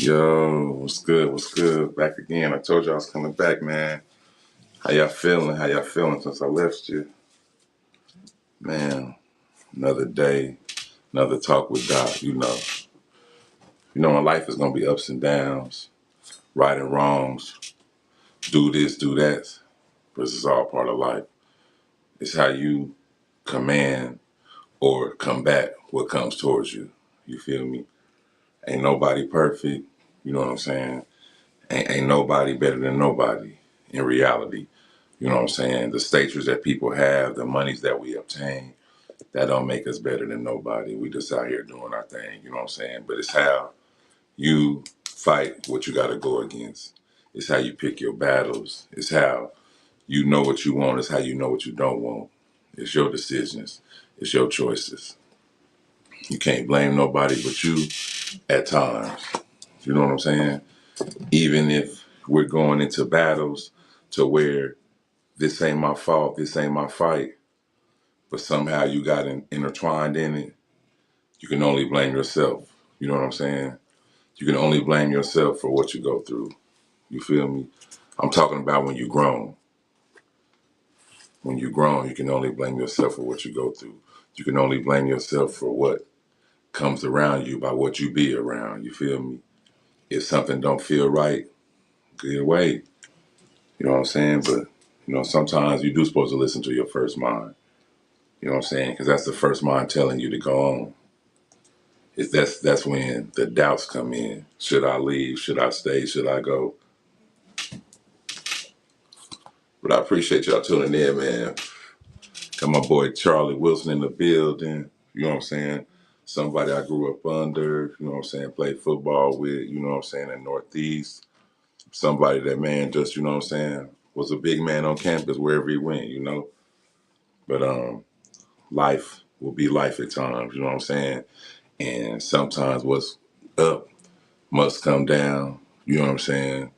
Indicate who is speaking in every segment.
Speaker 1: Yo, what's good? What's good? Back again. I told you I was coming back, man. How y'all feeling? How y'all feeling since I left you? Man, another day, another talk with Doc. In life is gonna be ups and downs, right and wrongs, do this, do that. But this is all part of life. It's how you command or combat what comes towards you. You feel me? Ain't nobody perfect. You know what I'm saying? Ain't nobody better than nobody in reality. You know what I'm saying? The status that people have, the monies that we obtain, that don't make us better than nobody. We just out here doing our thing, you know what I'm saying? But it's how you fight what you got to go against. It's how you pick your battles. It's how you know what you want. It's how you know what you don't want. It's your decisions. It's your choices. You can't blame nobody but you at times. You know what I'm saying? Even if we're going into battles to where this ain't my fault, this ain't my fight, but somehow you got intertwined in it, you can only blame yourself. You know what I'm saying? You can only blame yourself for what you go through. You feel me? I'm talking about when you're grown. When you're grown, you can only blame yourself for what you go through. You can only blame yourself for what comes around you by what you be around. You feel me? If something don't feel right, get away. You know what I'm saying? But, sometimes you do supposed to listen to your first mind. You know what I'm saying? Because that's the first mind telling you to go on. That's when the doubts come in. Should I leave? Should I stay? Should I go? But I appreciate y'all tuning in, man. Got my boy Charlie Wilson in the building. You know what I'm saying? Somebody I grew up under, you know what I'm saying, played football with, you know what I'm saying, in Northeast. Somebody that, man, just, you know what I'm saying, was a big man on campus wherever he went. But life will be life at times, you know what I'm saying? And sometimes what's up must come down, you know what I'm saying?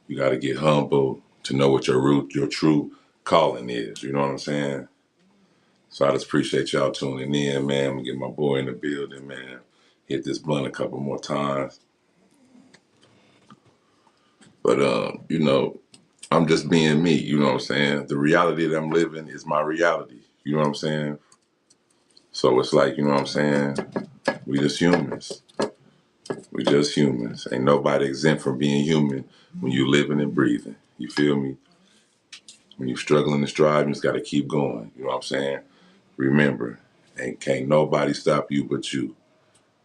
Speaker 1: You got to get humble to know what your true calling is, you know what I'm saying? So I just appreciate y'all tuning in, man. I'm gonna get my boy in the building, man. Hit this blunt a couple more times. But I'm just being me, you know what I'm saying? The reality that I'm living is my reality. You know what I'm saying? So it's like, you know what I'm saying? We just humans. We just humans. Ain't nobody exempt from being human when you living and breathing. You feel me? When you're struggling and striving, you just gotta keep going. You know what I'm saying? Remember, can't nobody stop you but you.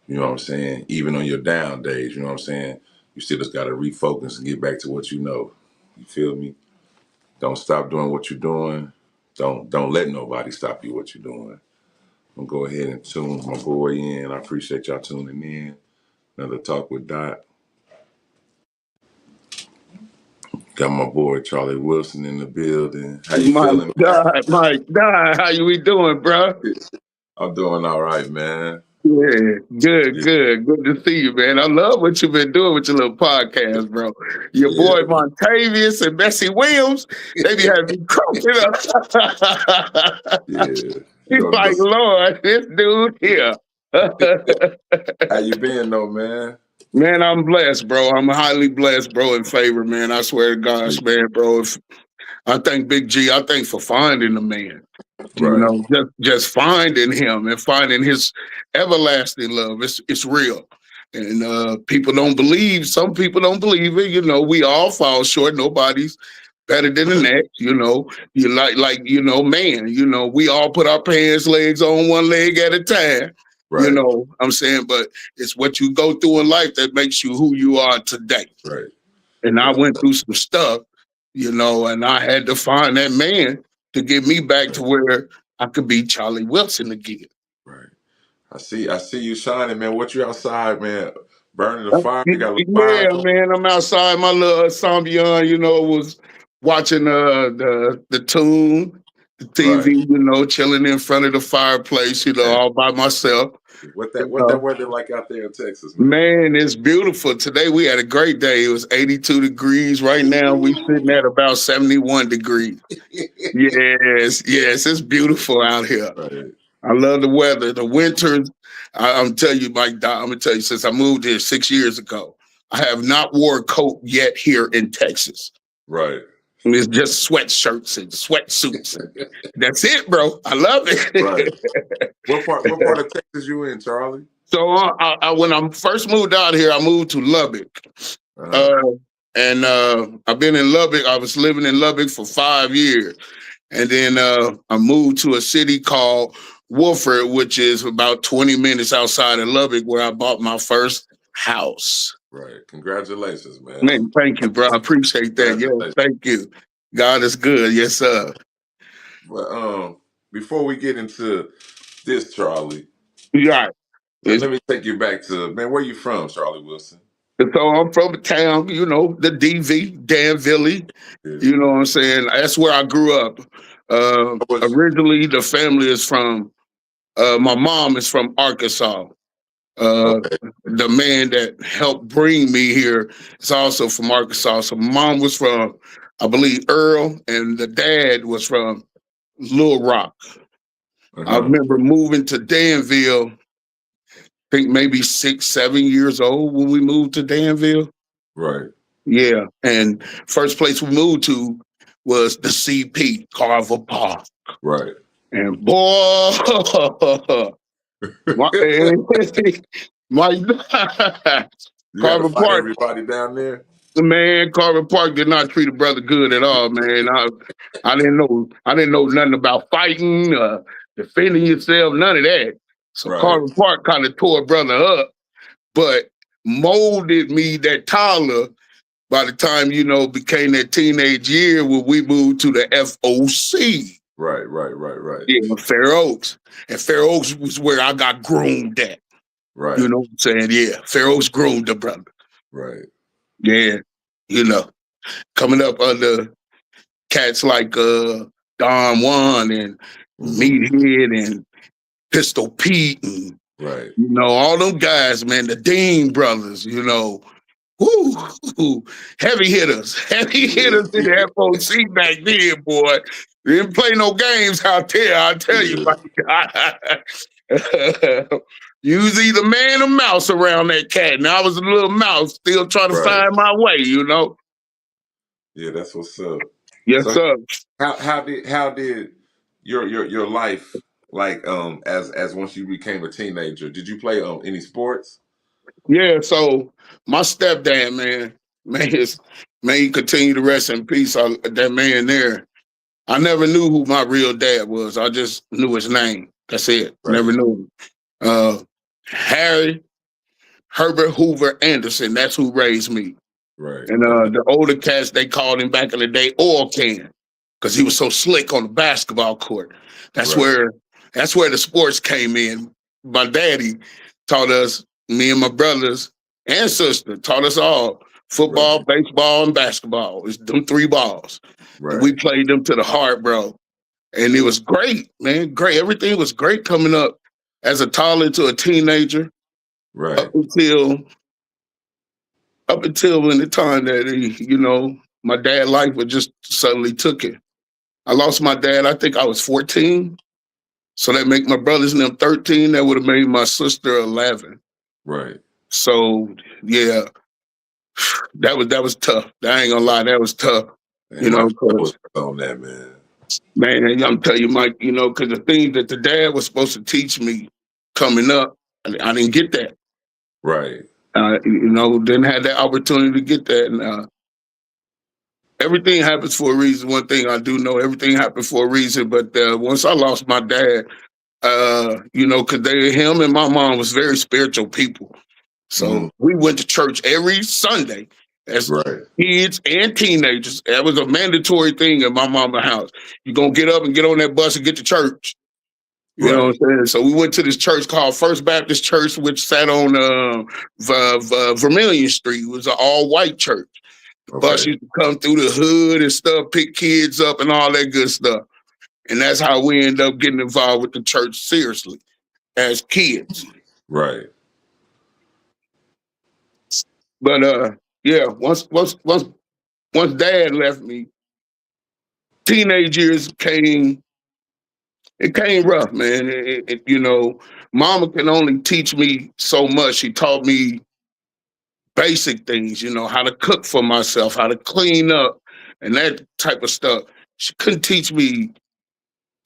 Speaker 1: You know what I'm saying? Even on your down days, you know what I'm saying? You still just gotta refocus and get back to what you know. You feel me? Don't stop doing what you're doing. Don't let nobody stop you what you're doing. I'm gonna go ahead and tune my boy in. I appreciate y'all tuning in. Another talk with Dot. Got my boy Charlie Wilson in the building. How you
Speaker 2: My
Speaker 1: feeling, man?
Speaker 2: God, my God, how you we doing, bro?
Speaker 1: I'm doing all right, man.
Speaker 2: Yeah, good,
Speaker 1: Yeah,
Speaker 2: good, good to see you, man. I love what you've been doing with your little podcast, bro. Your
Speaker 1: yeah,
Speaker 2: boy Montavious and Bessie Williams, they be having me cracking up.
Speaker 1: yeah. You
Speaker 2: He's
Speaker 1: know,
Speaker 2: like,
Speaker 1: just
Speaker 2: Lord, this dude here.
Speaker 1: how you been though, man?
Speaker 2: Man, I'm blessed, bro. I'm highly blessed, bro, in favor, man. I swear to gosh, man, bro. If I thank Big G, I thank for finding the man.
Speaker 1: Right,
Speaker 2: Just finding him and finding his everlasting love. It's real. And people don't believe, some people don't believe it. We all fall short. Nobody's better than the next, You man, we all put our pants legs on one leg at a time.
Speaker 1: right,
Speaker 2: I'm saying, but it's what you go through in life that makes you who you are today.
Speaker 1: right.
Speaker 2: And I
Speaker 1: That's
Speaker 2: went through some stuff, and I had to find that man to get me back to where I could be Charlie Wilson again.
Speaker 1: right. I see you shining, man. What you outside, man? Burning the fire. You got a little fire
Speaker 2: Yeah,
Speaker 1: going.
Speaker 2: man, I'm outside my little Sambian, was watching the tune, the
Speaker 1: Right.
Speaker 2: TV, chilling in front of the fireplace,
Speaker 1: Man,
Speaker 2: all by myself.
Speaker 1: what that weather like out there in Texas, man?
Speaker 2: Man, it's beautiful. Today we had a great day. It was 82 degrees. Right now we sitting at about 71 degrees. Yes, yes, it's beautiful out here.
Speaker 1: Right.
Speaker 2: I love the weather. The winters, I'm telling you, Mike, I'm gonna tell you, since I moved here 6 years ago, I have not wore a coat yet here in Texas.
Speaker 1: Right.
Speaker 2: It's just sweatshirts and sweatsuits. That's it, bro. I love
Speaker 1: Right.
Speaker 2: it.
Speaker 1: What part of Texas you in, Charlie?
Speaker 2: So when I first moved out here, I moved to Lubbock.
Speaker 1: Uh-huh.
Speaker 2: Uh, and I've been in Lubbock. I was living in Lubbock for 5 years. And then I moved to a city called Wolford, which is about 20 minutes outside of Lubbock, where I bought my first house.
Speaker 1: Right. Congratulations, man.
Speaker 2: Man, thank you, bro. I appreciate that. Yeah,
Speaker 1: Congratulations.
Speaker 2: thank you. God is good. Yes, sir.
Speaker 1: But before we get into this, Charlie,
Speaker 2: Yeah.
Speaker 1: let me take you back to, man, where you from, Charlie Wilson?
Speaker 2: So I'm from a town, the DV, Danville.
Speaker 1: Yeah.
Speaker 2: You know what I'm saying? That's where I grew up. Originally, the family is from, my mom is from Arkansas.
Speaker 1: Okay.
Speaker 2: The man that helped bring me here is also from Arkansas. So mom was from, I believe, Earl, and the dad was from Little Rock. I remember moving to Danville, I think maybe 6, 7 years old when we moved to Danville.
Speaker 1: Right.
Speaker 2: Yeah. And first place we moved to was the CP, Carver Park.
Speaker 1: Right.
Speaker 2: And boy, my
Speaker 1: You had to
Speaker 2: Carver
Speaker 1: fight
Speaker 2: Park,
Speaker 1: everybody down there?
Speaker 2: man, Carver Park did not treat a brother good at all, man. I didn't know nothing about fighting, defending yourself, none of that. So
Speaker 1: Right.
Speaker 2: Carver Park kind of tore a brother up, but molded me that toddler by the time, became that teenage year when we moved to the FOC.
Speaker 1: Right.
Speaker 2: Yeah, Fair Oaks. And Fair Oaks was where I got groomed at.
Speaker 1: Right.
Speaker 2: You know what I'm saying? Yeah, Fair Oaks groomed the brother.
Speaker 1: Right.
Speaker 2: Yeah, coming up under cats like Don Juan and Meathead and Pistol Pete and
Speaker 1: Right.
Speaker 2: all them guys, man, the Dean brothers, woo, heavy hitters in the FOC back then, boy. They didn't play no games out there, I'll tell you. You was either man or mouse around that cat. And I was a little mouse still trying to find my way,
Speaker 1: Yeah, that's what's up.
Speaker 2: Yes, sir.
Speaker 1: How did your life, like, as once you became a teenager, did you play any sports?
Speaker 2: Yeah, so my stepdad, man, he continue to rest in peace. That man there, I never knew who my real dad was. I just knew his name. That's it.
Speaker 1: Right.
Speaker 2: Never knew him. Harry Herbert Hoover Anderson. That's who raised me.
Speaker 1: Right.
Speaker 2: And the older cats, they called him back in the day Oil Can, because he was so slick on the basketball court. That's where the sports came in. My daddy taught us, me and my brothers and sister, taught us all football, baseball, and basketball. It's them 3 balls.
Speaker 1: Right.
Speaker 2: We played them to the heart, bro. And it was great, man. Great. Everything was great coming up as a toddler to a teenager.
Speaker 1: Right.
Speaker 2: Up until in the time that my dad's life was just suddenly took it. I lost my dad, I think I was 14. So that make my brothers and them 13. That would have made my sister 11.
Speaker 1: Right.
Speaker 2: So yeah, that was tough. I ain't gonna lie, that was tough.
Speaker 1: Man, was on that, man.
Speaker 2: Man, I'm telling you, Mike, because the things that the dad was supposed to teach me coming up, I didn't get that.
Speaker 1: Right.
Speaker 2: Didn't have that opportunity to get that. And everything happens for a reason. One thing I do know, everything happened for a reason. But once I lost my dad, because him and my mom was very spiritual people. So we went to church every Sunday as kids and teenagers. That was a mandatory thing in my mama's house. You're going to get up and get on that bus and get to church. You know what I'm saying? So we went to this church called First Baptist Church, which sat on Vermilion Street. It was an all-white church. The bus used to come through the hood and stuff, pick kids up and all that good stuff. And that's how we end up getting involved with the church seriously as kids.
Speaker 1: Right.
Speaker 2: But yeah, once dad left me, teenage years came rough, man. Mama can only teach me so much. She taught me basic things, you know, how to cook for myself, how to clean up, and that type of stuff. She couldn't teach me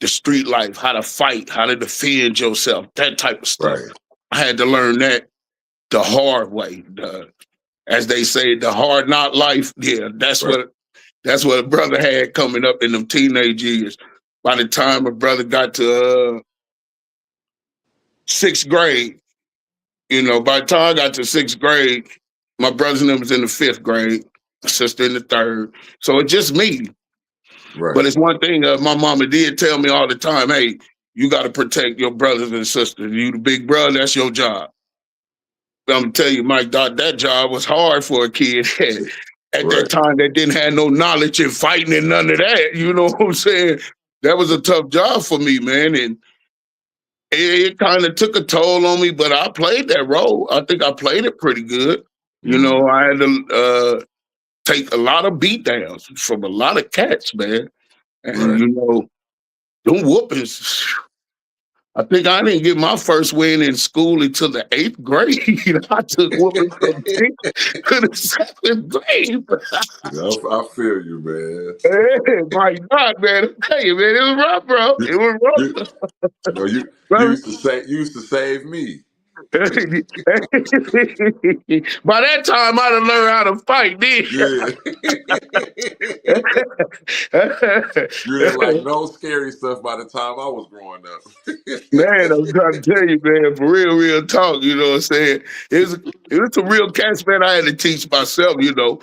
Speaker 2: the street life, how to fight, how to defend yourself, that type of stuff.
Speaker 1: Right.
Speaker 2: I had to learn that the hard way. As they say, the hard not life. Yeah,
Speaker 1: Right.
Speaker 2: that's what a brother had coming up in them teenage years. By the time a brother got to 6th grade, you know, by the time I got to 6th grade, my brother's name was in the 5th grade, my sister in the 3rd. So it's just me.
Speaker 1: Right.
Speaker 2: But it's one thing my mama did tell me all the time, hey, you got to protect your brothers and sisters. You the big brother, that's your job. I'm gonna tell you, Mike, that job was hard for a kid at
Speaker 1: Right.
Speaker 2: that time that didn't have no knowledge in fighting and none of that. You know what I'm saying? That was a tough job for me, man. And it kind of took a toll on me, but I played that role. I think I played it pretty good. You know, I had to take a lot of beat downs from a lot of cats, man. And,
Speaker 1: Right.
Speaker 2: you know, them whoopings. I think I didn't get my first win in school until the 8th grade. I took whoopings from 6th to the 7th grade.
Speaker 1: I feel you, man.
Speaker 2: Hey, my God, man. I tell you, man, it was rough, bro. It was
Speaker 1: You,
Speaker 2: rough.
Speaker 1: no, you
Speaker 2: Brother.
Speaker 1: you used to save me.
Speaker 2: By that time, I'd have learned how to fight, then.
Speaker 1: Yeah. You didn't like no scary stuff by the time I was growing up.
Speaker 2: Man, I'm trying to tell you, man, for real talk, you know what I'm saying? It was some real cats, man, I had to teach myself, you know.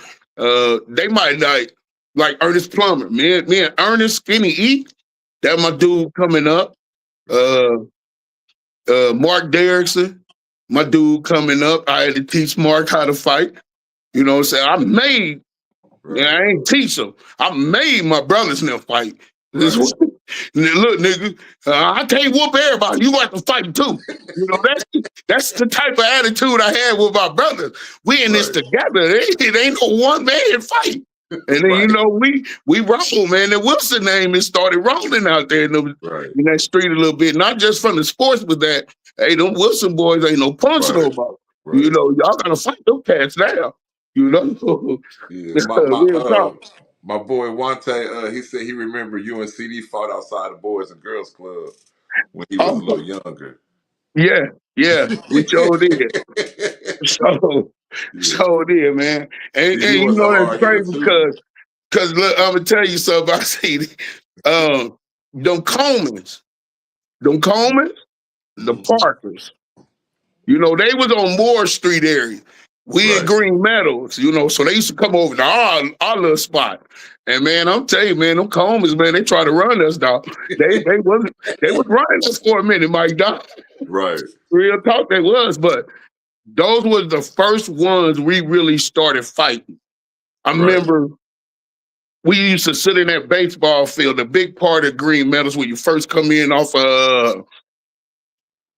Speaker 2: They might not, like Ernest Plummer. Me and Ernest Skinny E, that my dude coming up. Mark Derrickson, my dude coming up. I had to teach Mark how to fight. You know what I'm saying? I made, and I ain't teach them. I made my brothers in them fight. This
Speaker 1: Right.
Speaker 2: Look, nigga, I can't whoop everybody. You got to fight too. You know, that's the type of attitude I had with my brothers. We in this
Speaker 1: Right.
Speaker 2: together. It ain't no one man fight. And then, you
Speaker 1: Right.
Speaker 2: know, we roll, man. And Wilson name and started rolling out there in that street a little bit. Not just from the sports, but that, hey, them Wilson boys ain't no punch
Speaker 1: Right.
Speaker 2: nobody.
Speaker 1: Right.
Speaker 2: You know, y'all gotta fight them cats now. You know?
Speaker 1: Yeah.
Speaker 2: Real talk.
Speaker 1: My boy Wante, he said he remember you and CD fought outside the Boys and Girls Club when he was a
Speaker 2: Oh,
Speaker 1: little younger.
Speaker 2: yeah, we sure did. So did, man. And
Speaker 1: He
Speaker 2: you
Speaker 1: was a
Speaker 2: know that's
Speaker 1: hard hitter
Speaker 2: crazy
Speaker 1: too.
Speaker 2: because look, I'm gonna tell you something about CD. Them Comans, the Parkers. You know, they was on Moore Street area. We in
Speaker 1: Right.
Speaker 2: Green Meadows, you know, so they used to come over to our little spot. And man, I'm telling you, man, them Comans, man, they try to run us, dog. They was running us for a minute, Mike, dog.
Speaker 1: Right.
Speaker 2: Real talk, they was, but those were the first ones we really started fighting. I remember we used to sit in that baseball field, a big part of Green Meadows when you first come in off of,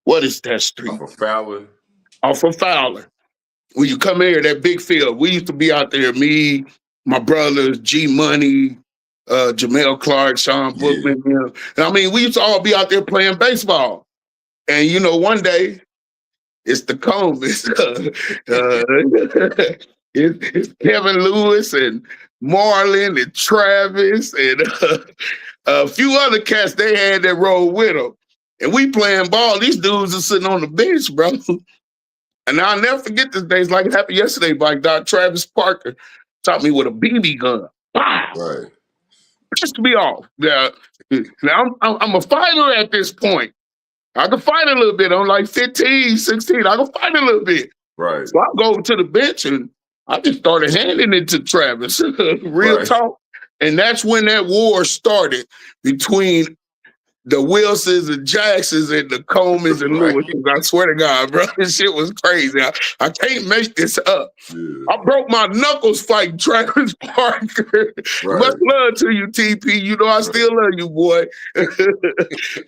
Speaker 2: what is that street?
Speaker 1: Off of Fowler.
Speaker 2: Off of Fowler. When you come in here, that big field, we used to be out there, me, my brothers, G Money, Jamel Clark, Sean Bookman. You know. And I mean, we used to all be out there playing baseball. And, you know, one day, it's the Combs. It's Kevin Lewis and Marlon and Travis and a few other cats they had that rolled with them. And we playing ball. These dudes are sitting on the bench, bro. And I'll never forget this day. It's like it happened yesterday by Dr. Travis Parker. Taught me with a BB gun. Wow.
Speaker 1: Right.
Speaker 2: Pissed me off. Now I'm a fighter at this point. I can fight a little bit. I'm like 15, 16. I can fight a little bit.
Speaker 1: Right.
Speaker 2: So I go over to the bench and I just started handing it to Travis. Real talk. And that's when that war started between the Wilsons and Jacksons and the Comans and Lewis's. I swear to God, bro, this shit was crazy. I can't make this up.
Speaker 1: Yeah.
Speaker 2: I broke my knuckles fighting Travis Parker. Much love to you, TP. You know I still love you, boy.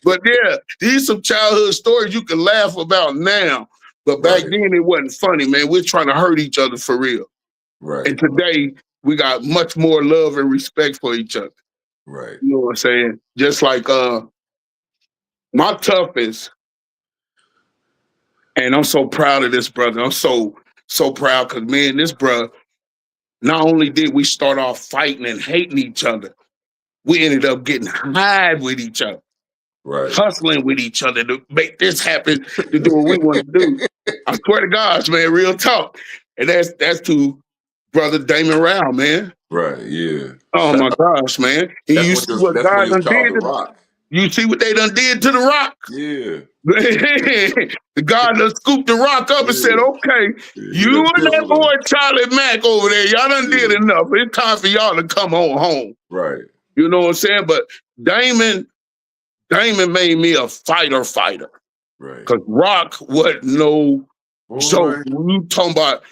Speaker 2: But yeah, these some childhood stories you can laugh about now. But back then it wasn't funny, man. We're trying to hurt each other for real.
Speaker 1: Right.
Speaker 2: And today we got much more love and respect for each other.
Speaker 1: Right.
Speaker 2: You know what I'm saying? Just like my toughest, and I'm so proud of this, brother. I'm so so proud because me and this bruh, not only did we start off fighting and hating each other, we ended up getting high with each other,
Speaker 1: Right.
Speaker 2: hustling with each other to make this happen, to do what we want to do. I swear to God, man, real talk. And that's to brother Damon Rao, man.
Speaker 1: Right. Yeah.
Speaker 2: Oh my gosh, man. And you see what
Speaker 1: That's when
Speaker 2: God
Speaker 1: he was
Speaker 2: done
Speaker 1: called
Speaker 2: did
Speaker 1: The
Speaker 2: to,
Speaker 1: Rock.
Speaker 2: you see what they done did to the Rock?
Speaker 1: Yeah.
Speaker 2: The God done scooped the Rock up and said,
Speaker 1: Yeah.
Speaker 2: okay,
Speaker 1: He
Speaker 2: you
Speaker 1: done
Speaker 2: and that
Speaker 1: chiseled
Speaker 2: boy
Speaker 1: him.
Speaker 2: Charlie Mack over there, y'all done did
Speaker 1: Yeah.
Speaker 2: enough. It's time for y'all to come on home.
Speaker 1: Right.
Speaker 2: You know what I'm saying? But Damon made me a fighter.
Speaker 1: Right.
Speaker 2: Because Rock wasn't no joke.
Speaker 1: Boy.
Speaker 2: When you talking about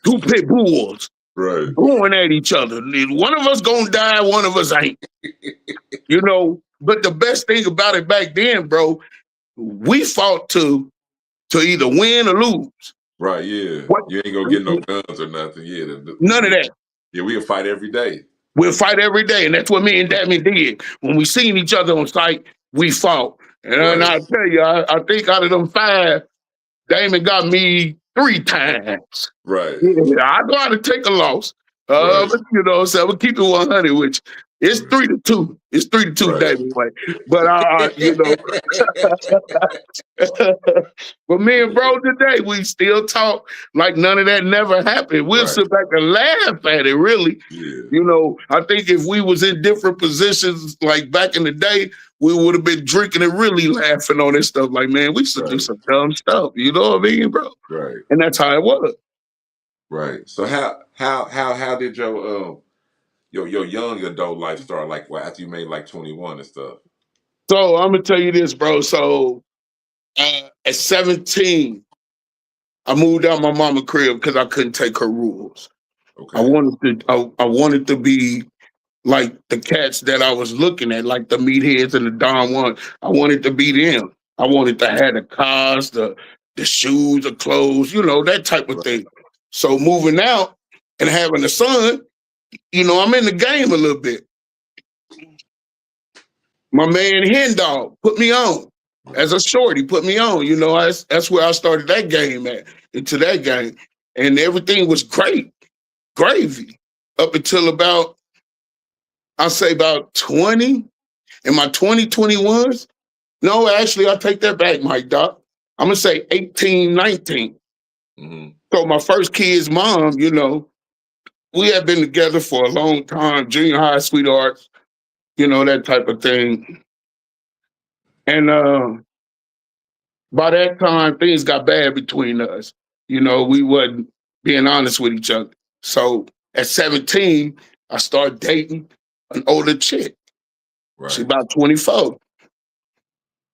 Speaker 2: two pit bulls
Speaker 1: Right.
Speaker 2: going at each other, one of us gonna die, one of us ain't. You know, but the best thing about it back then, bro, we fought to either win or lose.
Speaker 1: Right. Yeah.
Speaker 2: What?
Speaker 1: You ain't gonna get no guns or nothing. Yeah.
Speaker 2: None of that.
Speaker 1: Yeah, we can fight every day.
Speaker 2: We'll fight every day, and that's what me and Damon did. When we seen each other on site, we fought. And I tell you, I think out of them 5, Damon got me 3 times.
Speaker 1: Right.
Speaker 2: Yeah, I know how to take a loss.
Speaker 1: Right.
Speaker 2: But you know, so we'll keep it 100, which it's 3-2. It's 3-2
Speaker 1: Right.
Speaker 2: Damon way. But you know. But me and bro today, we still talk like none of that never happened. We'll
Speaker 1: Right.
Speaker 2: sit back and laugh at it, really.
Speaker 1: Yeah.
Speaker 2: You know, I think if we was in different positions like back in the day, we would have been drinking and really laughing on this stuff. Like, man, we used to do
Speaker 1: Right.
Speaker 2: some dumb stuff. You know what I mean, bro?
Speaker 1: Right.
Speaker 2: And that's how it was.
Speaker 1: Right. So how did your young adult life start? Like after you made like 21 and stuff.
Speaker 2: So I'm gonna tell you this, bro. So at 17, I moved out my mama crib because I couldn't take her rules.
Speaker 1: Okay.
Speaker 2: I wanted to be like the cats that I was looking at, like the meatheads and the Don Juan. I wanted to be them. I wanted to have the cars, the shoes, the clothes, you know, that type of thing. So moving out and having a son, you know, I'm in the game a little bit. My man Hen Dog put me on as a shorty, put me on. You know, that's where I started that game into that game. And everything was great, gravy, up until about, I'll say about 20. In my 2021s, no, actually, I take that back, Mike Doc. I'm going to say 18, 19.
Speaker 1: Mm-hmm.
Speaker 2: So my first kid's mom, you know, we had been together for a long time, junior high sweethearts, you know, that type of thing. And by that time, things got bad between us. You know, we wasn't being honest with each other. So at 17, I started dating an older chick.
Speaker 1: Right.
Speaker 2: She's about 24.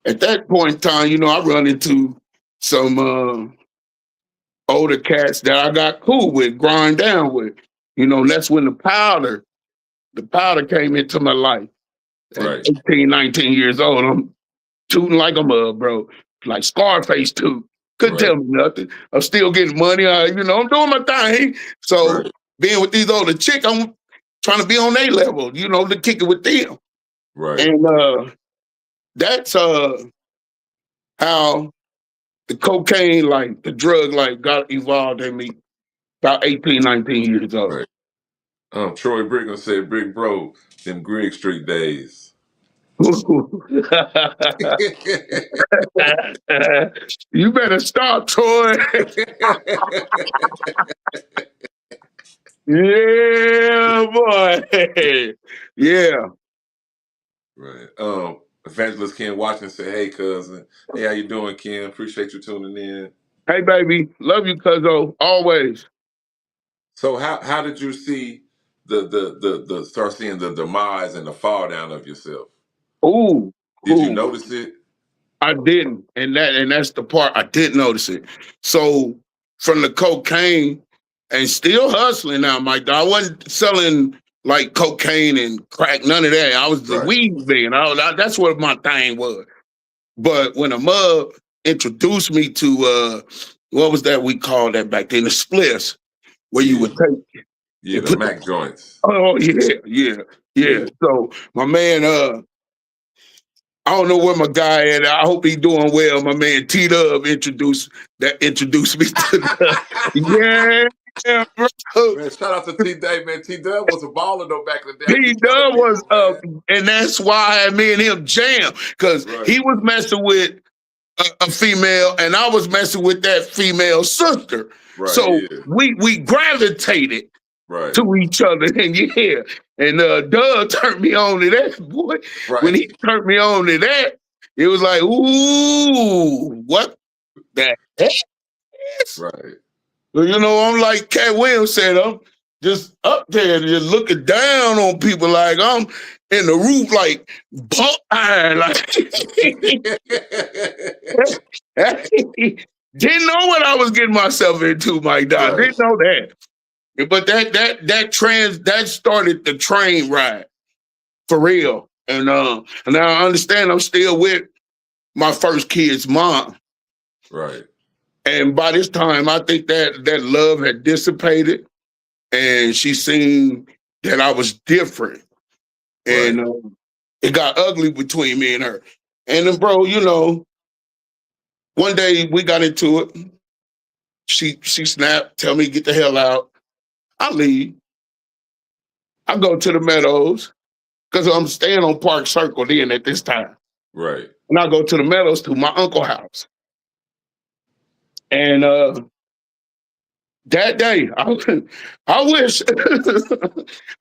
Speaker 2: At that point in time, you know, I run into some older cats that I got cool with, grind down with. You know, and that's when the powder came into my life.
Speaker 1: Right.
Speaker 2: At 18, 19 years old, I'm tooting like a mug, bro. Like Scarface toot. Couldn't tell me nothing. I'm still getting money. You know, I'm doing my thing. So being with these older chicks, I'm trying to be on their level, you know, to kick it with them.
Speaker 1: Right.
Speaker 2: And that's how the cocaine life, the drug life got evolved in me about 18, 19 years old.
Speaker 1: Right. Troy Brigham said, "Big bro, them Greg Street days."
Speaker 2: You better stop, Troy. Yeah, boy. Yeah.
Speaker 1: Right. Evangelist Ken Washington said, "Hey, cousin. Hey, how you doing, Ken? Appreciate you tuning in."
Speaker 2: Hey, baby. Love you, cuzzo. Always.
Speaker 1: So how did you see the start seeing the demise and the fall down of yourself?
Speaker 2: Ooh.
Speaker 1: Did you notice it?
Speaker 2: I didn't. And that's the part I didn't notice it. So from the cocaine and still hustling now, Mike. I wasn't selling like cocaine and crack, none of that. I was the weed man. That's what my thing was. But when a mug introduced me to what was that we called that back then? The spliffs, where you would take
Speaker 1: the Mac joints.
Speaker 2: Oh yeah. So my man I don't know where my guy at. I hope he doing well. My man T Dub introduced me to the yeah, bro.
Speaker 1: Man, shout out to T Dub, man. T Dub was a baller though back in the day. I
Speaker 2: T
Speaker 1: keep telling
Speaker 2: Dub was
Speaker 1: people, man.
Speaker 2: and that's why me and him jam because
Speaker 1: Right,
Speaker 2: he was messing with a female, and I was messing with that female sister.
Speaker 1: right,
Speaker 2: So
Speaker 1: yeah,
Speaker 2: we gravitated
Speaker 1: right,
Speaker 2: to each other, and yeah, and Doug turned me on to that boy. When
Speaker 1: right,
Speaker 2: he turned me on to that, it was like, ooh, what the heck?
Speaker 1: right.
Speaker 2: You know, I'm like Cat Williams said, I'm just up there, just looking down on people like I'm in the roof, like buck iron, like didn't know what I was getting myself into, Mike Dodd.
Speaker 1: Right,
Speaker 2: Didn't know that. But that started the train ride for real. And now I understand I'm still with my first kid's mom.
Speaker 1: right,
Speaker 2: And by this time, I think that love had dissipated, and she seen that I was different,
Speaker 1: right,
Speaker 2: and it got ugly between me and her. And then, bro, you know, one day we got into it. She snapped, tell me get the hell out. I leave. I go to the Meadows because I'm staying on Park Circle then at this time,
Speaker 1: right.
Speaker 2: and I go to the Meadows to my uncle's house. And that day, I wish,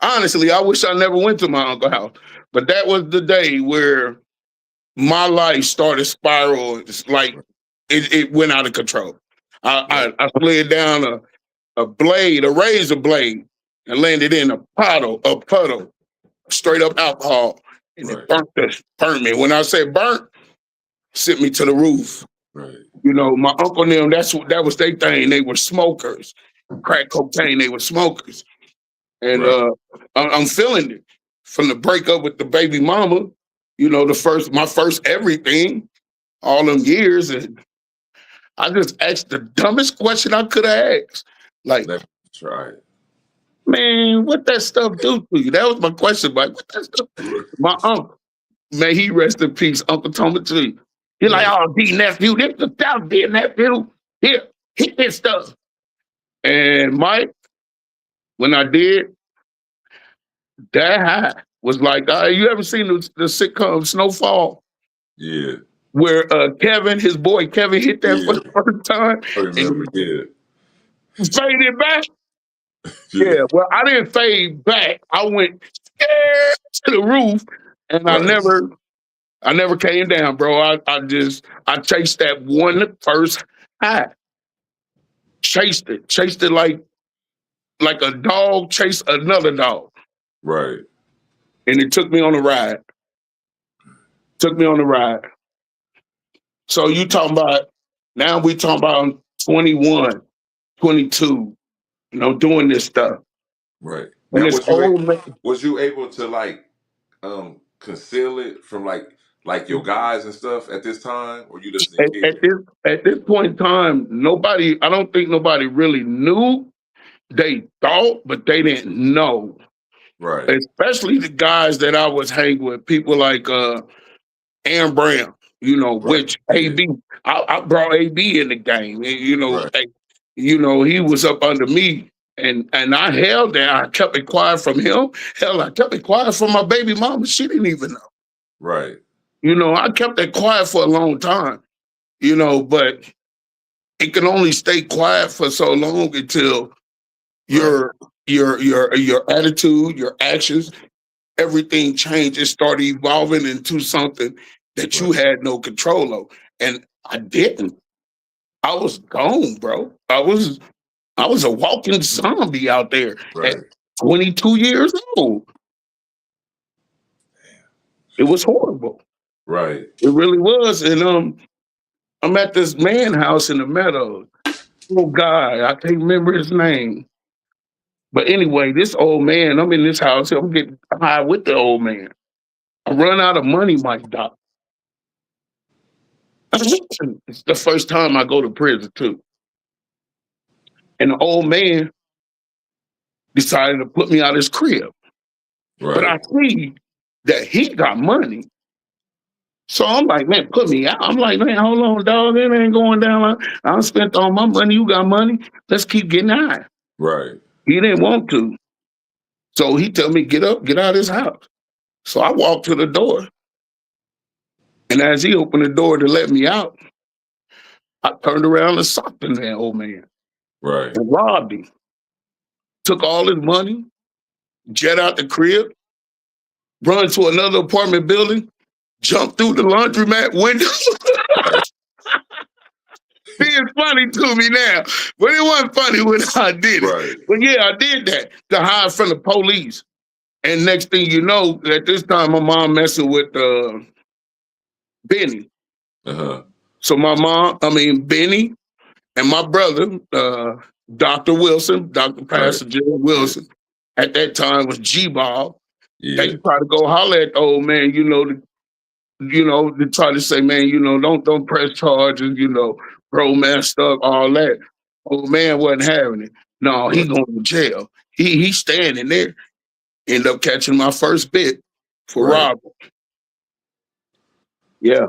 Speaker 2: honestly, I wish I never went to my uncle's house. But that was the day where my life started spiraling. It's like it went out of control. I slid down a blade, a razor blade, and landed in a puddle, straight up alcohol, and it
Speaker 1: Right,
Speaker 2: burnt me. When I say burnt, sent me to the roof.
Speaker 1: right,
Speaker 2: You know, my uncle and them, that was their thing. They were smokers. Crack cocaine, they were smokers. And
Speaker 1: right,
Speaker 2: I'm feeling it from the breakup with the baby mama, you know, my first everything, all them years. And I just asked the dumbest question I could have asked. Like,
Speaker 1: that's right.
Speaker 2: man, what that stuff do to you? That was my question, Mike. What that stuff? My uncle, may he rest in peace, Uncle Thomas G. He's like,
Speaker 1: Right,
Speaker 2: oh, D nephew, this the stuff, D nephew. Here, hit this stuff. And Mike, when I did, that high was like, you ever seen the sitcom Snowfall?
Speaker 1: yeah,
Speaker 2: Where Kevin, his boy Kevin, hit that for
Speaker 1: yeah.
Speaker 2: the first time
Speaker 1: I remember,
Speaker 2: and
Speaker 1: yeah,
Speaker 2: he faded back.
Speaker 1: yeah,
Speaker 2: Yeah, well, I didn't fade back. I went scared to the roof, and
Speaker 1: right,
Speaker 2: I never came down, bro. I chased that one first high, chased it like a dog chased another dog,
Speaker 1: right,
Speaker 2: and it took me on a ride. Took me on a ride. So you talking about now? We talking about I'm 21, 22, you know, doing this stuff,
Speaker 1: right.
Speaker 2: and
Speaker 1: Now,
Speaker 2: this old man.
Speaker 1: was you able to like conceal it from like your guys and stuff at this time, or you just didn't care?
Speaker 2: At this point in time, nobody. I don't think nobody really knew. They thought, but they didn't know.
Speaker 1: Right.
Speaker 2: Especially the guys that I was hanging with, people like Aaron Brown, you know,
Speaker 1: Right.
Speaker 2: which
Speaker 1: Yeah.
Speaker 2: I brought AB in the game. And,
Speaker 1: Right.
Speaker 2: you know, he was up under me. And I held that. I kept it quiet from him. Hell, I kept it quiet from my baby mama. She didn't even know.
Speaker 1: Right.
Speaker 2: You know, I kept it quiet for a long time, you know, but it can only stay quiet for so long until
Speaker 1: Right.
Speaker 2: your attitude, your actions, everything changes, start evolving into something that you
Speaker 1: Right.
Speaker 2: had no control of. And I didn't. I was gone, bro. I was a walking zombie out there at
Speaker 1: Right.
Speaker 2: 22 years old. It was horrible.
Speaker 1: Right.
Speaker 2: It really was. And I'm at this man house in the Meadows. Oh God, I can't remember his name. But anyway, this old man, I'm in this house. I'm getting high with the old man. I run out of money, Mike Doc. It's the first time I go to prison too. And the old man decided to put me out of his crib. But
Speaker 1: Right.
Speaker 2: I see that he got money. So I'm like, man, put me out. I'm like, man, hold on, dog. It ain't going down. I spent all my money. You got money. Let's keep getting high.
Speaker 1: Right.
Speaker 2: He didn't want to. So he told me, get up, get out of his house. So I walked to the door. And as he opened the door to let me out, I turned around and socked him, that old man,
Speaker 1: Right.
Speaker 2: and robbed him. Took all his money, jet out the crib, run to another apartment building, jumped through the laundromat window.
Speaker 1: Right.
Speaker 2: Being funny to me now, but it wasn't funny when I did it.
Speaker 1: Right.
Speaker 2: But yeah, I did that to hide from the police. And next thing you know, at this time, my mom messing with Benny.
Speaker 1: Uh-huh.
Speaker 2: So Benny and my brother, Dr. Wilson, Dr.
Speaker 1: Right.
Speaker 2: Pastor Jerry Wilson, at that time was G-Ball.
Speaker 1: Yeah.
Speaker 2: They try to go holler at the old man, to try to say, man, don't press charges, bro messed up, all that. Old man wasn't having it. No, he
Speaker 1: Right.
Speaker 2: going to jail. He standing there. End up catching my first bit for
Speaker 1: Right.
Speaker 2: robbery. Yeah.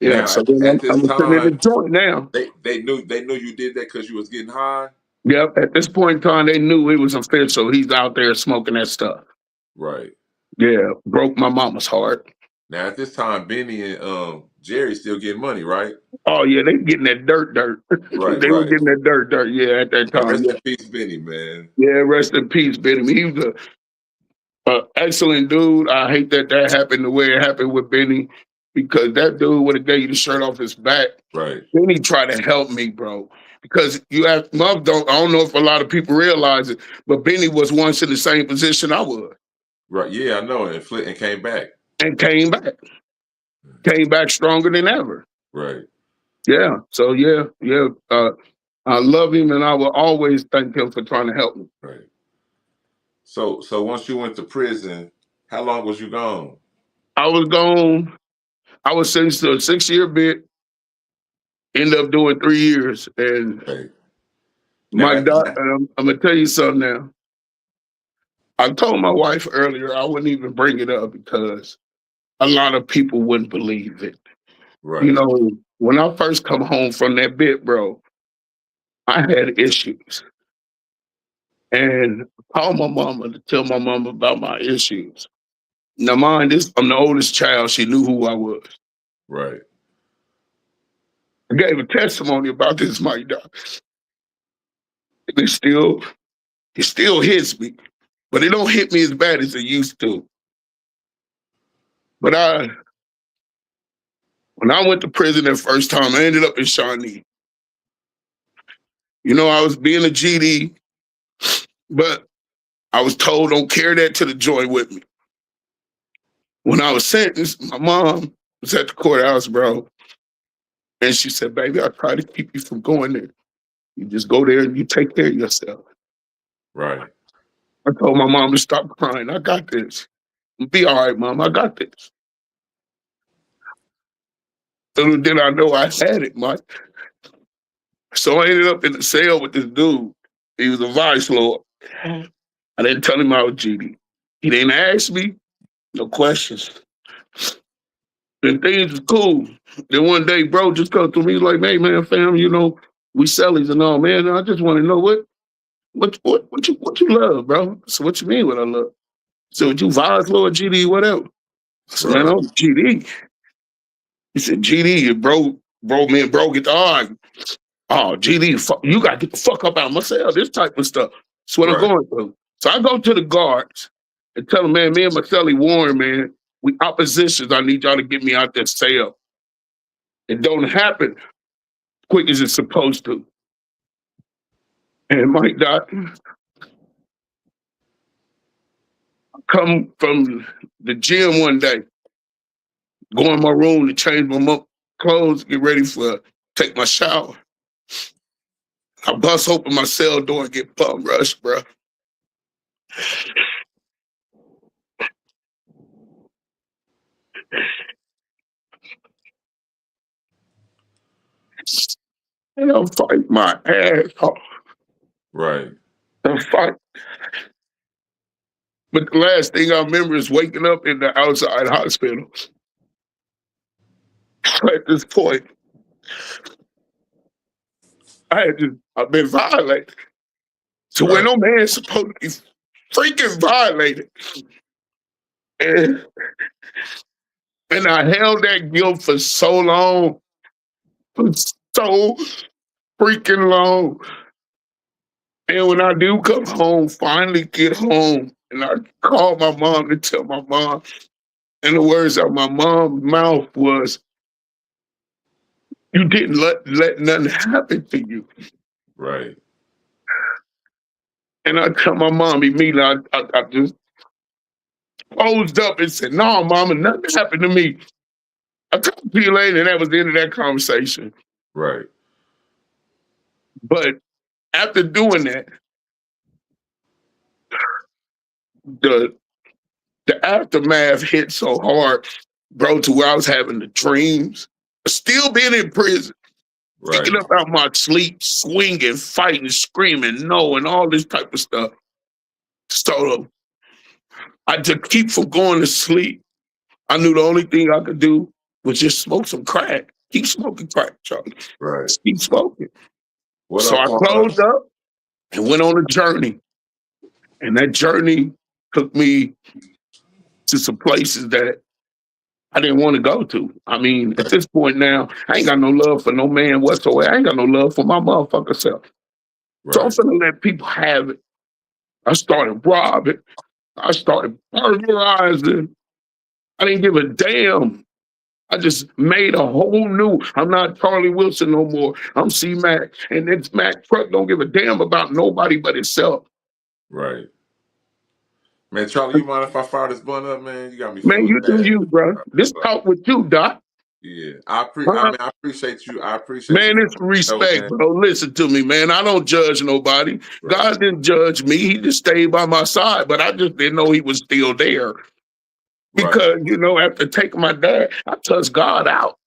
Speaker 2: Yeah.
Speaker 1: Now
Speaker 2: So then
Speaker 1: at this
Speaker 2: I'm sitting in the
Speaker 1: time,
Speaker 2: joint now.
Speaker 1: they knew you did that because you was getting high.
Speaker 2: Yep. At this point in time, they knew it was official. He's out there smoking that stuff.
Speaker 1: Right.
Speaker 2: Yeah. Broke my mama's heart.
Speaker 1: Now at this time, Benny and Jerry still getting money, right?
Speaker 2: Oh yeah, they getting that dirt.
Speaker 1: Right,
Speaker 2: They were
Speaker 1: right.
Speaker 2: getting that dirt. Yeah, at that time.
Speaker 1: Rest
Speaker 2: Yeah.
Speaker 1: in peace, Benny, man.
Speaker 2: Yeah, rest in peace, Benny. He was a excellent dude. I hate that happened the way it happened with Benny, because that dude would have gave you the shirt off his back.
Speaker 1: Right.
Speaker 2: Benny tried to help me, bro. Because I don't know if a lot of people realize it, but Benny was once in the same position I was.
Speaker 1: Right. Yeah, I know. And Flint and came back.
Speaker 2: And came back. Came back stronger than ever.
Speaker 1: Right.
Speaker 2: Yeah. So yeah. I love him, and I will always thank him for trying to help me.
Speaker 1: Right. So once you went to prison, how long was you gone?
Speaker 2: I was gone. I was sentenced to a 6-year bit. Ended up doing 3 years, and
Speaker 1: Right.
Speaker 2: my
Speaker 1: Now,
Speaker 2: doc. I'm gonna tell you something now. I told my wife earlier I wouldn't even bring it up because a lot of people wouldn't believe it.
Speaker 1: right.
Speaker 2: When I first come home from that bit, bro, I had issues. And I called my mama to tell my mama about my issues. Now, mind this, I'm the oldest child. She knew who I was.
Speaker 1: Right.
Speaker 2: I gave a testimony about this, Mike Doc. And it still hits me, but it don't hit me as bad as it used to. But when I went to prison that first time, I ended up in Shawnee. I was being a GD, but I was told don't carry that to the joint with me. When I was sentenced, my mom was at the courthouse, bro. And she said, baby, I try to keep you from going there. You just go there and you take care of yourself.
Speaker 1: Right.
Speaker 2: I told my mom to stop crying. I got this. Be all right, mom. I got this. Little did I know I had it, Mike. So I ended up in the cell with this dude. He was a vice lord. I didn't tell him I was GD. He didn't ask me, no questions. And things was cool. Then one day, bro just come to me, he's like, hey man, fam, we sellies and all, man. I just want to know what you love, bro. So what you mean what I love? So what you vice lord, GD, whatever. I said, man,
Speaker 1: Right.
Speaker 2: I'm GD. He said, GD, me and bro get to argue. Oh, GD, you got to get the fuck up out of my cell, this type of stuff. That's what I'm
Speaker 1: Right.
Speaker 2: going through. So I go to the guards and tell them, man, me and my cellie Warren, man, we oppositions. I need y'all to get me out that cell. It don't happen quick as it's supposed to. And Mike Doc, come from the gym one day, go in my room to change my clothes, get ready take my shower. I bust open my cell door and get bum rushed, bro. And I'm fighting my ass off.
Speaker 1: Right.
Speaker 2: I'm fighting. But the last thing I remember is waking up in the outside hospital. So at this point, I've been violated. So when
Speaker 1: Right.
Speaker 2: no man's supposed to be freaking violated. And, and I held that guilt for so long, for so freaking long. And when I do come home, finally get home, and I call my mom to tell my mom, and the words out of my mom's mouth was, "You didn't let nothing happen to you."
Speaker 1: Right.
Speaker 2: And I tell my mom immediately, I just closed up and said, "No, mama, nothing happened to me. I'll talk to you later." And that was the end of that conversation.
Speaker 1: Right.
Speaker 2: But after doing that, the the aftermath hit so hard, bro, to where I was having the dreams, still being in prison,
Speaker 1: Right.
Speaker 2: waking up out my sleep, swinging, fighting, screaming, no, and all this type of stuff. So I just keep from going to sleep. I knew the only thing I could do was just smoke some crack. Keep smoking crack, Charlie.
Speaker 1: Right.
Speaker 2: Just keep smoking.
Speaker 1: What
Speaker 2: So
Speaker 1: up
Speaker 2: I
Speaker 1: on
Speaker 2: closed up and went on a journey. And that journey took me to some places that I didn't want to go to. I mean, at this point now, I ain't got no love for no man whatsoever. I ain't got no love for my motherfucker self. So I'm
Speaker 1: Right.
Speaker 2: finna let people have it. I started robbing. I started burglarizing. I didn't give a damn. I just made a whole new. I'm not Charlie Wilson no more. I'm C Mac, and this Mac truck don't give a damn about nobody but itself.
Speaker 1: Right. Man, Charlie, you mind if I fire this blunt up, man? You got me
Speaker 2: Man,
Speaker 1: feeling
Speaker 2: you do
Speaker 1: bad.
Speaker 2: you, bro. This talk with you, Doc.
Speaker 1: Yeah.
Speaker 2: Uh,
Speaker 1: I appreciate you. I appreciate you
Speaker 2: Man,
Speaker 1: for
Speaker 2: it's
Speaker 1: the show,
Speaker 2: respect,
Speaker 1: man.
Speaker 2: bro. Listen to me, man. I don't judge nobody.
Speaker 1: Right.
Speaker 2: God didn't judge me. He just stayed by my side, but I just didn't know he was still there.
Speaker 1: Right.
Speaker 2: Because, after taking my dad, I touched God out.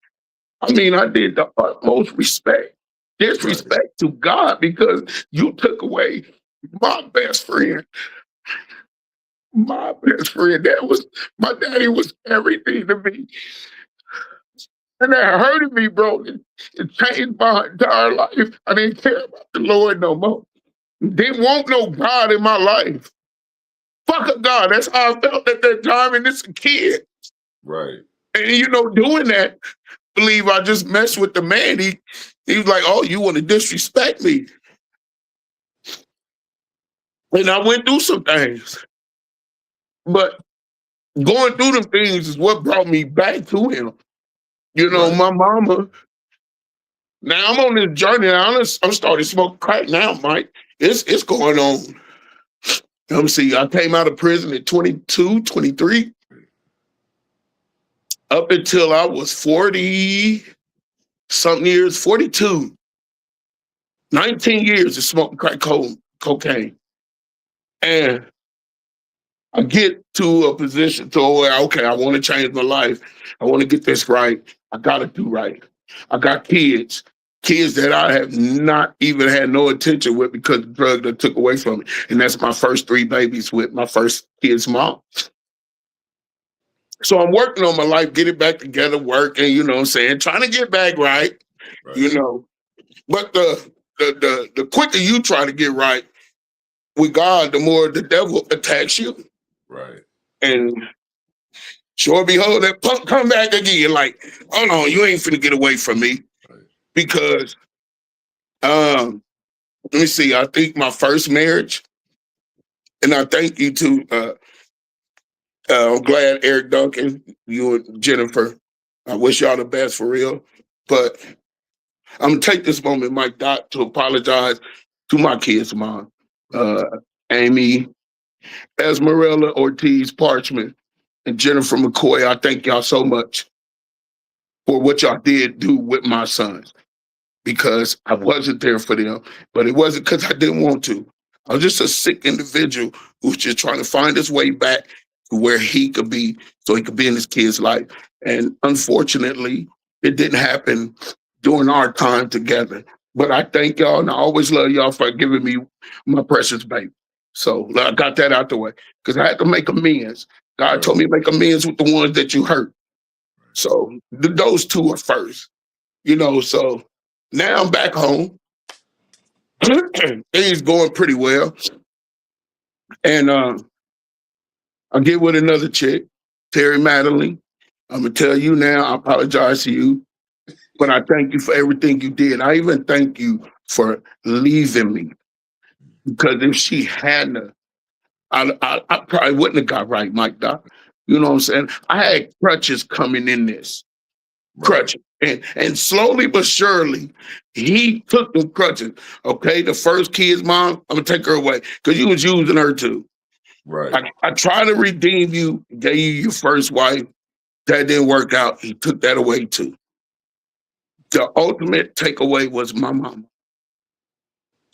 Speaker 2: I mean, I did the utmost respect,
Speaker 1: Right.
Speaker 2: disrespect to God because you took away my best friend. My best friend. My daddy was everything to me. And that hurted me, bro. It changed my entire life. I didn't care about the Lord no more. Didn't want no God in my life. Fuck a God. That's how I felt at that time, and it's a kid.
Speaker 1: Right.
Speaker 2: And doing that, believe I just messed with the man. He was like, "Oh, you want to disrespect me?" And I went through some things. But going through them things is what brought me back to him.
Speaker 1: Right.
Speaker 2: My mama. Now I'm on this journey. I'm starting smoking crack now, Mike. It's going on. Let me see. I came out of prison at 22, 23. Up until I was 40 something years, 42. 19 years of smoking crack cocaine. And I get to a position to where, okay, I want to change my life. I want to get this right. I got to do right. I got kids that I have not even had no attention with because the drug that took away from me. And that's my first 3 babies with my first kid's mom. So I'm working on my life, get it back together, working, what I'm saying, trying to get back right,
Speaker 1: Right.
Speaker 2: But the quicker you try to get right with God, the more the devil attacks you.
Speaker 1: Right.
Speaker 2: And sure behold, that punk come back again. Like, oh no, you ain't finna get away from me.
Speaker 1: Right.
Speaker 2: Because let me see, I think my first marriage, and I thank you to I'm glad Eric Duncan, you and Jennifer. I wish y'all the best for real. But I'm gonna take this moment, Mike Dot, to apologize to my kids' mom, Amy Esmerella Ortiz Parchment, and Jennifer McCoy. I thank y'all so much for what y'all did do with my sons because I wasn't there for them, but it wasn't because I didn't want to. I was just a sick individual who was just trying to find his way back to where he could be so he could be in his kid's life. And unfortunately, it didn't happen during our time together. But I thank y'all and I always love y'all for giving me my precious baby. So I got that out the way because I had to make amends. God told me to make amends with the ones that you hurt. So those two are first, so now I'm back home. Things going pretty well. And I get with another chick, Terry Madeline. I'm gonna tell you now, I apologize to you, but I thank you for everything you did. I even thank you for leaving me. Because if she hadn't, I probably wouldn't have got right, Mike Doc. You know what I'm saying? I had crutches coming in this. Crutches. And slowly but surely, he took the crutches. Okay, the first kid's mom, I'm gonna take her away. Because you was using her too.
Speaker 1: Right.
Speaker 2: I tried to redeem you, gave you your first wife. That didn't work out. He took that away too. The ultimate takeaway was my mama.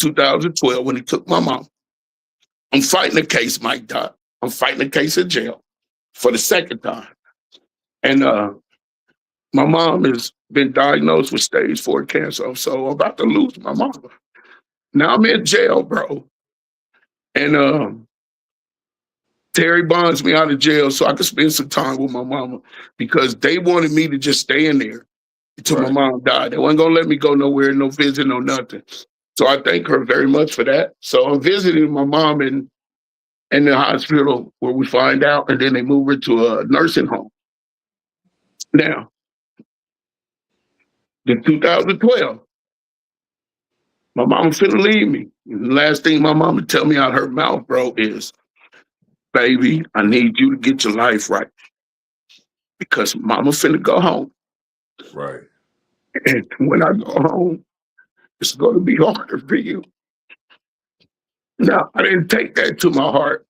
Speaker 2: 2012, when he took my mom. I'm fighting a case, Mike Doc. I'm fighting a case in jail for the second time. And my mom has been diagnosed with stage 4 cancer. So I'm about to lose my mama. Now I'm in jail, bro. And Terry bonds me out of jail so I could spend some time with my mama because they wanted me to just stay in there until my mom died. They weren't gonna let me go nowhere, no visit, no nothing. So I thank her very much for that. So I'm visiting my mom in the hospital where we find out, and then they move her to a nursing home. Now, in 2012, my mama finna leave me. And the last thing my mama tell me out her mouth, bro, is, baby, I need you to get your life right. Because mama finna go home.
Speaker 1: Right.
Speaker 2: And when I go home, it's gonna be harder for you. Now, I didn't take that to my heart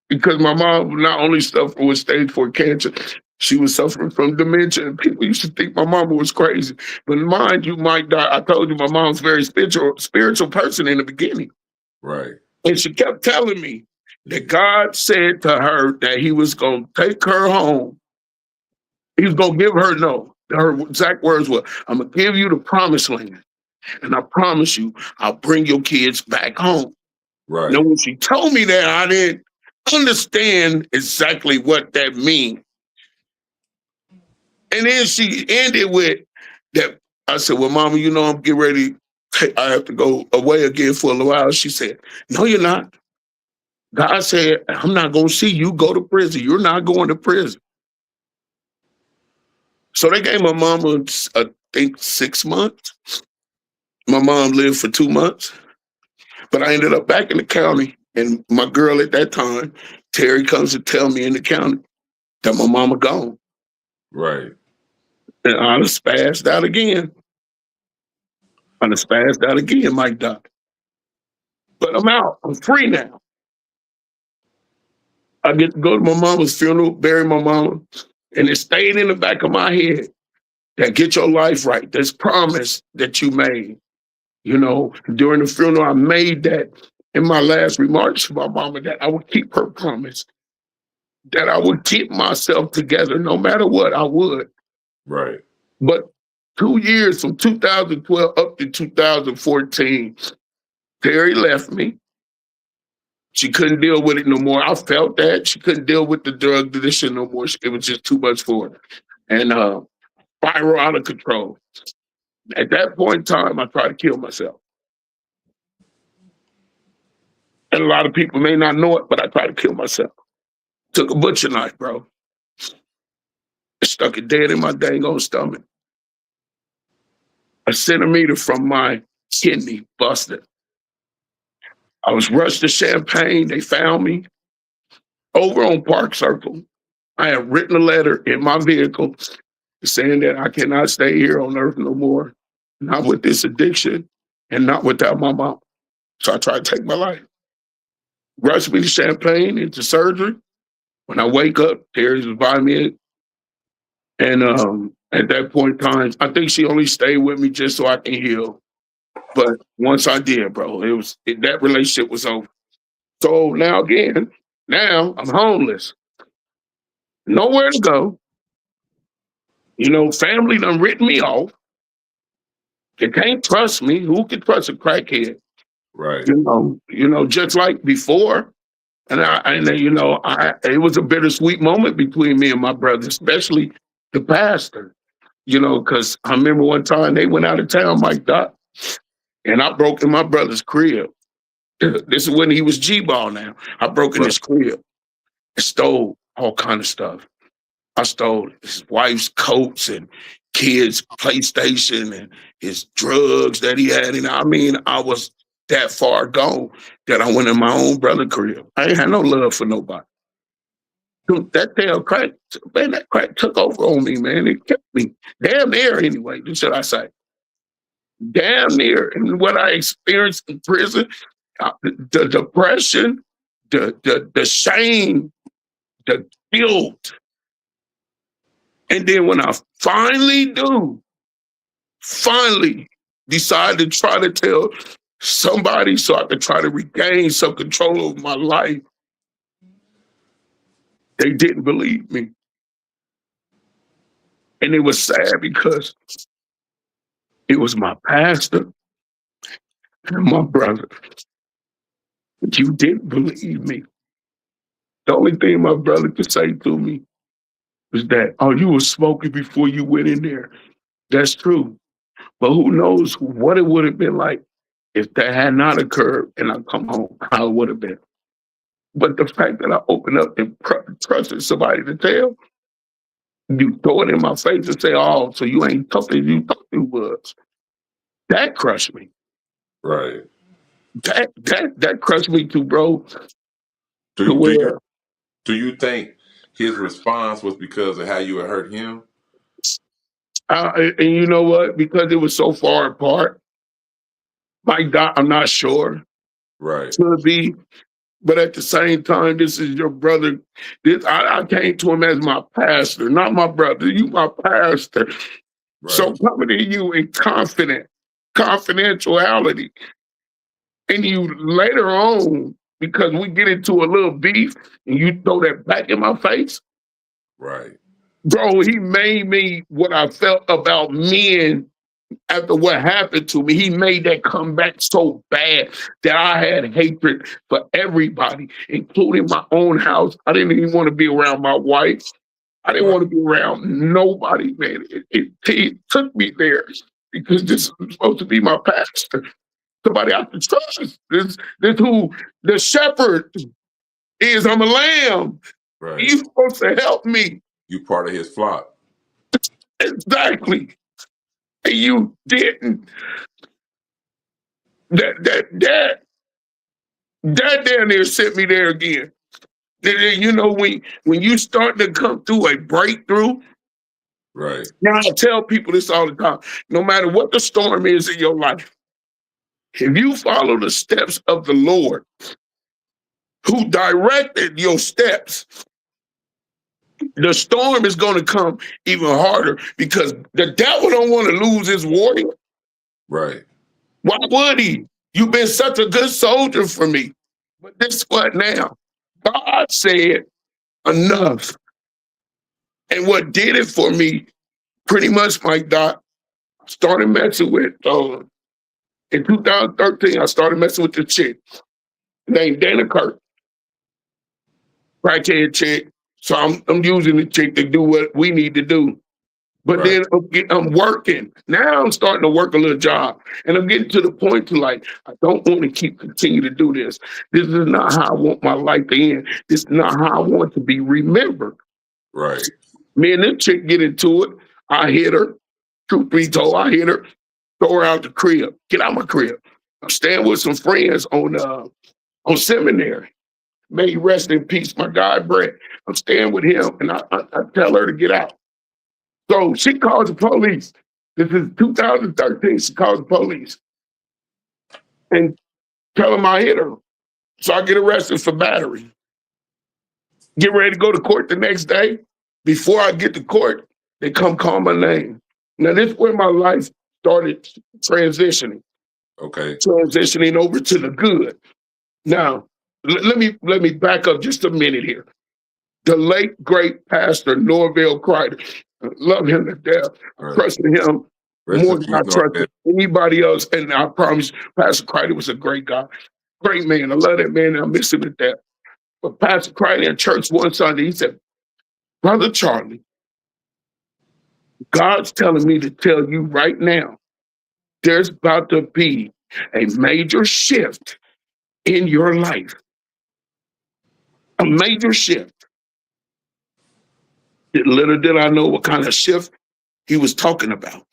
Speaker 2: because my mom not only suffered with stage 4 cancer, she was suffering from dementia. And people used to think my mama was crazy. But mind you, Mike, I told you my mom's a very spiritual person in the beginning.
Speaker 1: Right.
Speaker 2: And she kept telling me that God said to her that he was going to take her home. He was going to give her her exact words were, I'm going to give you the promised land. And I promise you, I'll bring your kids back home.
Speaker 1: Right.
Speaker 2: Now, when she told me that, I didn't understand exactly what that means. And then she ended with that. I said, well, mama, I'm getting ready. I have to go away again for a little while. She said, no, you're not. God said, I'm not going to see you go to prison. You're not going to prison. So they gave my mama, I think, 6 months. My mom lived for 2 months. But I ended up back in the county. And my girl at that time, Terry, comes to tell me in the county that my mama gone.
Speaker 1: Right.
Speaker 2: And I done spazzed out again. Mike Doc. But I'm out. I'm free now. I get to go to my mama's funeral, bury my mama, and it stayed in the back of my head that get your life right. This promise that you made. During the funeral, I made that in my last remarks to my mama that I would keep her promise, that I would keep myself together no matter what, I would.
Speaker 1: Right.
Speaker 2: But 2 years from 2012 up to 2014, Terry left me. She couldn't deal with it no more. I felt that. She couldn't deal with the drug addiction no more. It was just too much for her. And spiral out of control. At that point in time, I tried to kill myself. And a lot of people may not know it, but I tried to kill myself. Took a butcher knife, bro. Stuck it dead in my dang old stomach. A centimeter from my kidney busted. I was rushed to Champaign. They found me over on Park Circle. I had written a letter in my vehicle saying that I cannot stay here on earth no more, not with this addiction and not without my mom. So I tried to take my life. Rushed me to Champaign into surgery. When I wake up, Terry was by me. And at that point in time, I think she only stayed with me just so I can heal. But once I did, bro, that relationship was over. So now I'm homeless. Nowhere to go. Family done written me off. They can't trust me. Who can trust a crackhead?
Speaker 1: Right.
Speaker 2: Just like before. And it was a bittersweet moment between me and my brother, especially the pastor, because I remember one time they went out of town, Mike Doc, and I broke in my brother's crib. This is when he was G-Ball now. I broke in
Speaker 1: Right.
Speaker 2: his crib and stole all kind of stuff. I stole his wife's coats and kids' PlayStation and his drugs that he had. And I mean, I was that far gone that I went in my own brother crib. I ain't had no love for nobody. Dude, that damn crack, man, that crack took over on me, man. It kept me damn near anyway. Should I say? Damn near. And what I experienced in prison, the depression, the shame, the guilt. And then when I finally decide to try to tell somebody so I could try to regain some control of my life, they didn't believe me. And it was sad because it was my pastor and my brother. But you didn't believe me. The only thing my brother could say to me was that, oh, you were smoking before you went in there. That's true. But who knows what it would have been like if that had not occurred and I come home, how it would have been. But the fact that I opened up and trusted somebody to tell, you throw it in my face and say, oh, so you ain't tough as you thought you was. That crushed me.
Speaker 1: Right.
Speaker 2: That crushed me too, bro.
Speaker 1: Do you think his response was because of how you had hurt him?
Speaker 2: And you know what? Because it was so far apart, I'm not sure.
Speaker 1: Right.
Speaker 2: Could be. But at the same time, this is your brother. I came to him as my pastor, not my brother. You my pastor.
Speaker 1: Right.
Speaker 2: So coming to you in confidentiality. And you later on, because we get into a little beef and you throw that back in my face.
Speaker 1: Right.
Speaker 2: Bro, he made me what I felt about men after what happened to me. He made that come back so bad that I had hatred for everybody, including my own house. I didn't even want to be around my wife. I didn't want to be around nobody, man. It took me there because this was supposed to be my pastor. Somebody I can trust. This who the shepherd is. I'm a lamb.
Speaker 1: Right.
Speaker 2: He's supposed to help me.
Speaker 1: You part of his flock.
Speaker 2: Exactly. And you didn't. That down there sent me there again. You know, when you start to come through a breakthrough.
Speaker 1: Right.
Speaker 2: Now I tell people this all the time. No matter what the storm is in your life, if you follow the steps of the Lord, who directed your steps, the storm is going to come even harder because the devil don't want to lose his warrior.
Speaker 1: Right.
Speaker 2: Why would he? You've been such a good soldier for me. But this what now? God said enough. And what did it for me, pretty much, Mike Doc, started messing with, in 2013, I started messing with this chick named Dana Kirk. Crackhead chick. So I'm using the chick to do what we need to do. But
Speaker 1: Right.
Speaker 2: then I'm working. Now I'm starting to work a little job. And I'm getting to the point to like, I don't want to continue to do this. This is not how I want my life to end. This is not how I want to be remembered.
Speaker 1: Right.
Speaker 2: Me and this chick get into it. I hit her. Truth be told, I hit her. Throw her out the crib. Get out my crib. I'm staying with some friends on seminary. May he rest in peace, my guy Brett. I'm staying with him, and I tell her to get out. So she calls the police. This is 2013. She calls the police and tell them I hit her. So I get arrested for battery. Get ready to go to court the next day. Before I get to court, they come call my name. Now this is where my life started transitioning.
Speaker 1: Okay.
Speaker 2: Transitioning over to the good. Now, let me back up just a minute here. The late, great pastor, Norvell Crider. I love him to death. I trusted him more than I trusted anybody else. And I promise, Pastor Crider was a great guy. Great man. I love that man, and I miss him to death. But Pastor Crider in church one Sunday, he said, Brother Charlie, God's telling me to tell you right now, there's about to be a major shift in your life, a major shift. Little did I know what kind of shift he was talking about.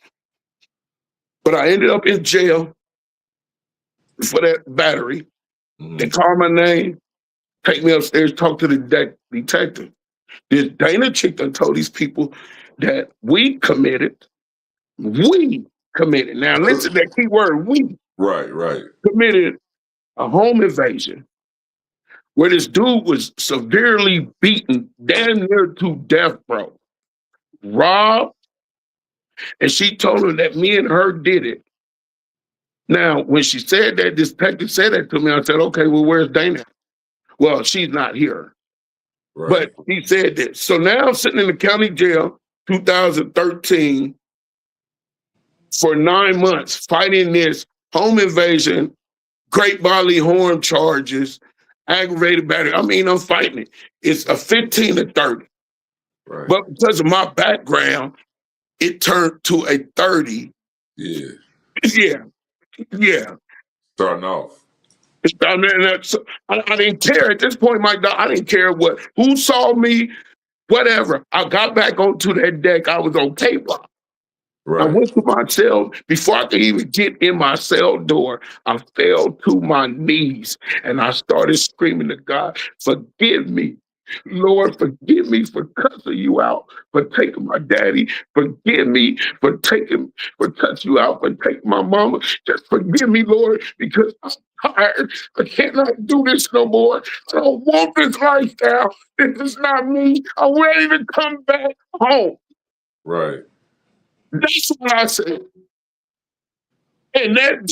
Speaker 2: But I ended up in jail for that battery. They called my name, take me upstairs, talk to the detective. This Dana chick done told these people that we committed. Now listen to that key word, we
Speaker 1: Right.
Speaker 2: committed a home invasion where this dude was severely beaten, damn near to death, bro. Robbed, and she told him that me and her did it. Now, when she said that, this detective said that to me, I said, okay, well, where's Dana? Well, she's not here.
Speaker 1: Right.
Speaker 2: But he said this. So now I'm sitting in the county jail, 2013, for 9 months, fighting this home invasion, great bodily harm charges, aggravated battery. I mean, I'm fighting it. It's a 15 to 30.
Speaker 1: Right.
Speaker 2: But because of my background, it turned to a 30.
Speaker 1: Yeah.
Speaker 2: Yeah.
Speaker 1: Starting off.
Speaker 2: I mean, I didn't care at this point, Mike. I didn't care who saw me, whatever. I got back onto that deck. I was on K-Block.
Speaker 1: Right.
Speaker 2: I went to my cell. Before I could even get in my cell door, I fell to my knees and I started screaming to God, forgive me. Lord, forgive me for cussing you out, for taking my daddy. Forgive me for touching you out, for taking my mama. Just forgive me, Lord, because I'm tired. I cannot do this no more. I don't want this lifestyle. This is not me. I'm ready to come back home.
Speaker 1: Right.
Speaker 2: That's what I said. And that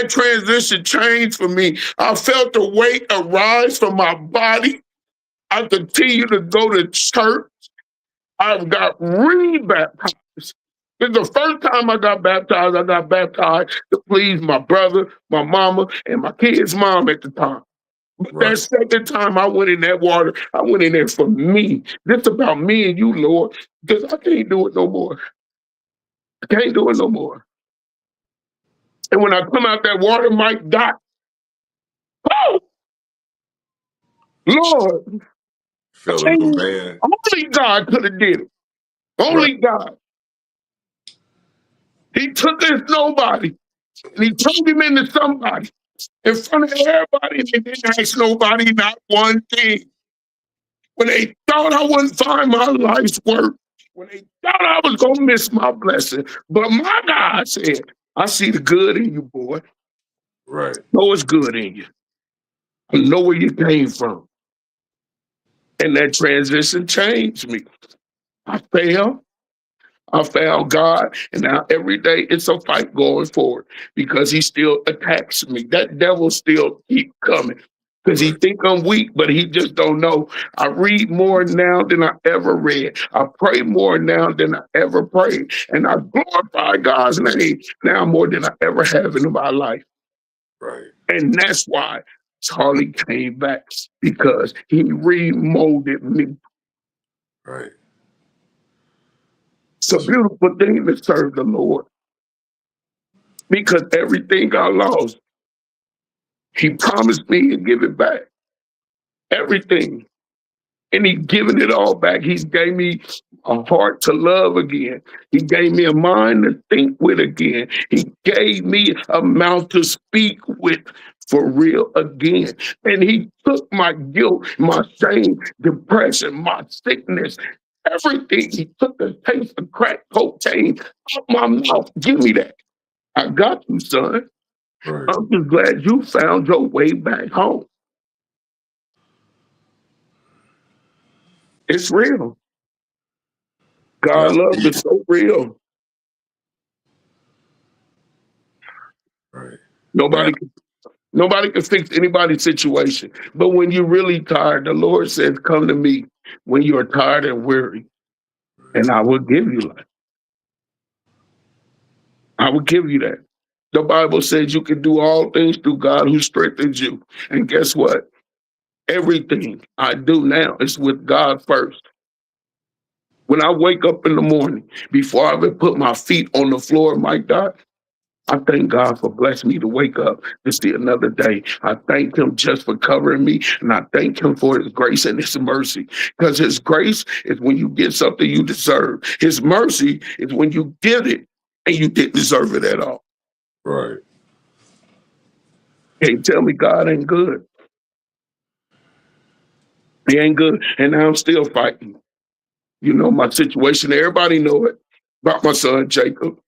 Speaker 2: transition changed for me. I felt the weight arise from my body. I continue to go to church. I got re-baptized. It's the first time I got baptized to please my brother, my mama, and my kid's mom at the time. But
Speaker 1: Right.
Speaker 2: that second time I went in that water, I went in there for me. This about me and you, Lord, because I can't do it no more. I can't do it no more. And when I come out that water, Mike, Doc, oh, Lord,
Speaker 1: Felt a little man.
Speaker 2: only God could have did it. Only God. He took this nobody and he turned him into somebody in front of everybody. They didn't ask nobody not one thing. When they thought I wouldn't find my life's work, when they thought I was going to miss my blessing, but my God said, I see the good in you, boy.
Speaker 1: Right.
Speaker 2: I know it's good in you. I know where you came from. And that transition changed me. I found God, and now every day it's a fight going forward because he still attacks me. That devil still keep coming because he think I'm weak, but he just don't know. I read more now than I ever read. I pray more now than I ever prayed, and I glorify God's name now more than I ever have in my life.
Speaker 1: Right.
Speaker 2: And that's why Charlie came back, because he remolded me.
Speaker 1: Right.
Speaker 2: It's a beautiful thing to serve the Lord, because everything I lost, he promised me to give it back. Everything. And he's giving it all back. He's gave me a heart to love again. He gave me a mind to think with again. He gave me a mouth to speak with for real again. And he took my guilt, my shame, depression, my sickness, everything. He took the taste of crack cocaine out my mouth. Give me that. I got you, son.
Speaker 1: Right.
Speaker 2: I'm just glad you found your way back home. It's real. God love is so real.
Speaker 1: Right.
Speaker 2: Nobody can fix anybody's situation. But when you're really tired, the Lord says, come to me when you are tired and weary, and I will give you life. I will give you that. The Bible says you can do all things through God who strengthens you. And guess what? Everything I do now is with God first. When I wake up in the morning, before I even put my feet on the floor, Mike Doc, I thank God for blessing me to wake up to see another day. I thank him just for covering me, and I thank him for his grace and his mercy. Because his grace is when you get something you deserve. His mercy is when you get it and you didn't deserve it at all.
Speaker 1: Right.
Speaker 2: Can't tell me God ain't good. He ain't good. And now I'm still fighting. You know my situation. Everybody know it about my son Jacob.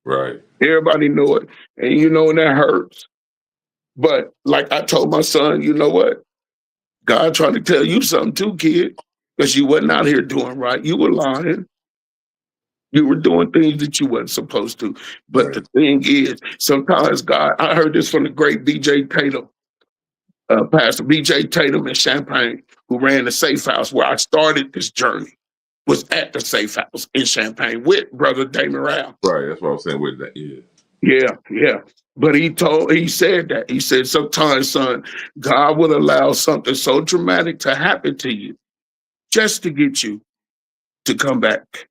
Speaker 1: Right.
Speaker 2: Everybody know it. And you know, and that hurts. But like I told my son, you know what? God trying to tell you something too, kid. Because you wasn't out here doing right. You were lying. You were doing things that you wasn't supposed to. But
Speaker 1: Right.
Speaker 2: the thing is, sometimes God, I heard this from the great B.J. Tatum, Pastor B.J. Tatum in Champaign, who ran the Safe House where I started this journey, was at the Safe House in Champaign with Brother Damon Rao.
Speaker 1: Right. That's what I was saying with that. Yeah.
Speaker 2: Yeah. But he said that. He said, sometimes, son, God would allow something so dramatic to happen to you just to get you to come back.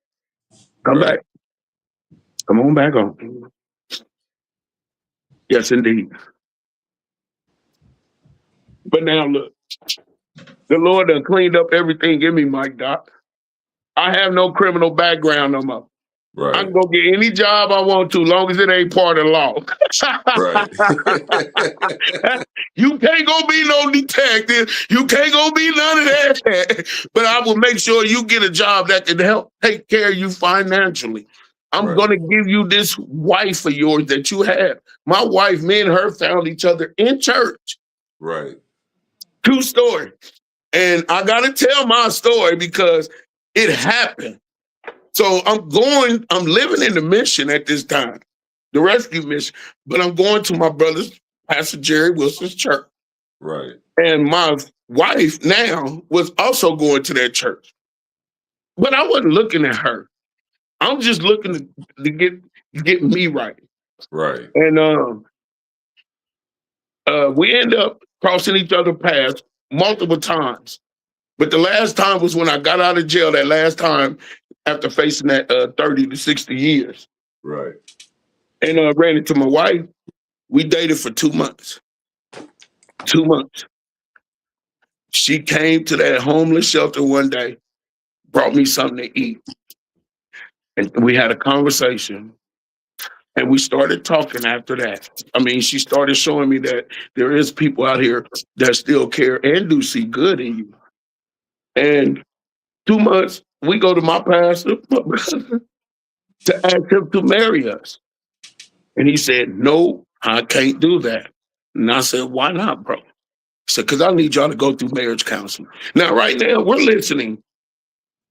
Speaker 2: Come
Speaker 1: Right.
Speaker 2: back. Come on back home. Yes, indeed. But now look, the Lord done cleaned up everything in me, Mike Doc. I have no criminal background no more. I
Speaker 1: Right.
Speaker 2: can go get any job I want to, long as it ain't part of the law.
Speaker 1: Right.
Speaker 2: You can't go be no detective. You can't go be none of that. But I will make sure you get a job that can help take care of you financially. I'm
Speaker 1: Right.
Speaker 2: going to give you this wife of yours that you have. My wife, me and her found each other in church.
Speaker 1: Right.
Speaker 2: True story. And I got to tell my story because it happened. So I'm living in the mission at this time, the rescue mission, but I'm going to my brother's, Pastor Jerry Wilson's church.
Speaker 1: Right.
Speaker 2: And my wife now was also going to that church. But I wasn't looking at her. I'm just looking to get me right.
Speaker 1: Right.
Speaker 2: And we end up crossing each other's paths multiple times. But the last time was when I got out of jail, that last time after facing that 30 to 60 years.
Speaker 1: Right.
Speaker 2: And ran into my wife. We dated for 2 months. 2 months. She came to that homeless shelter one day, brought me something to eat. And we had a conversation. And we started talking after that. I mean, she started showing me that there is people out here that still care and do see good in you. And 2 months, we go to my pastor to ask him to marry us. And he said, no, I can't do that. And I said, why not, bro? He said, because I need y'all to go through marriage counseling. Now, right now, we're listening.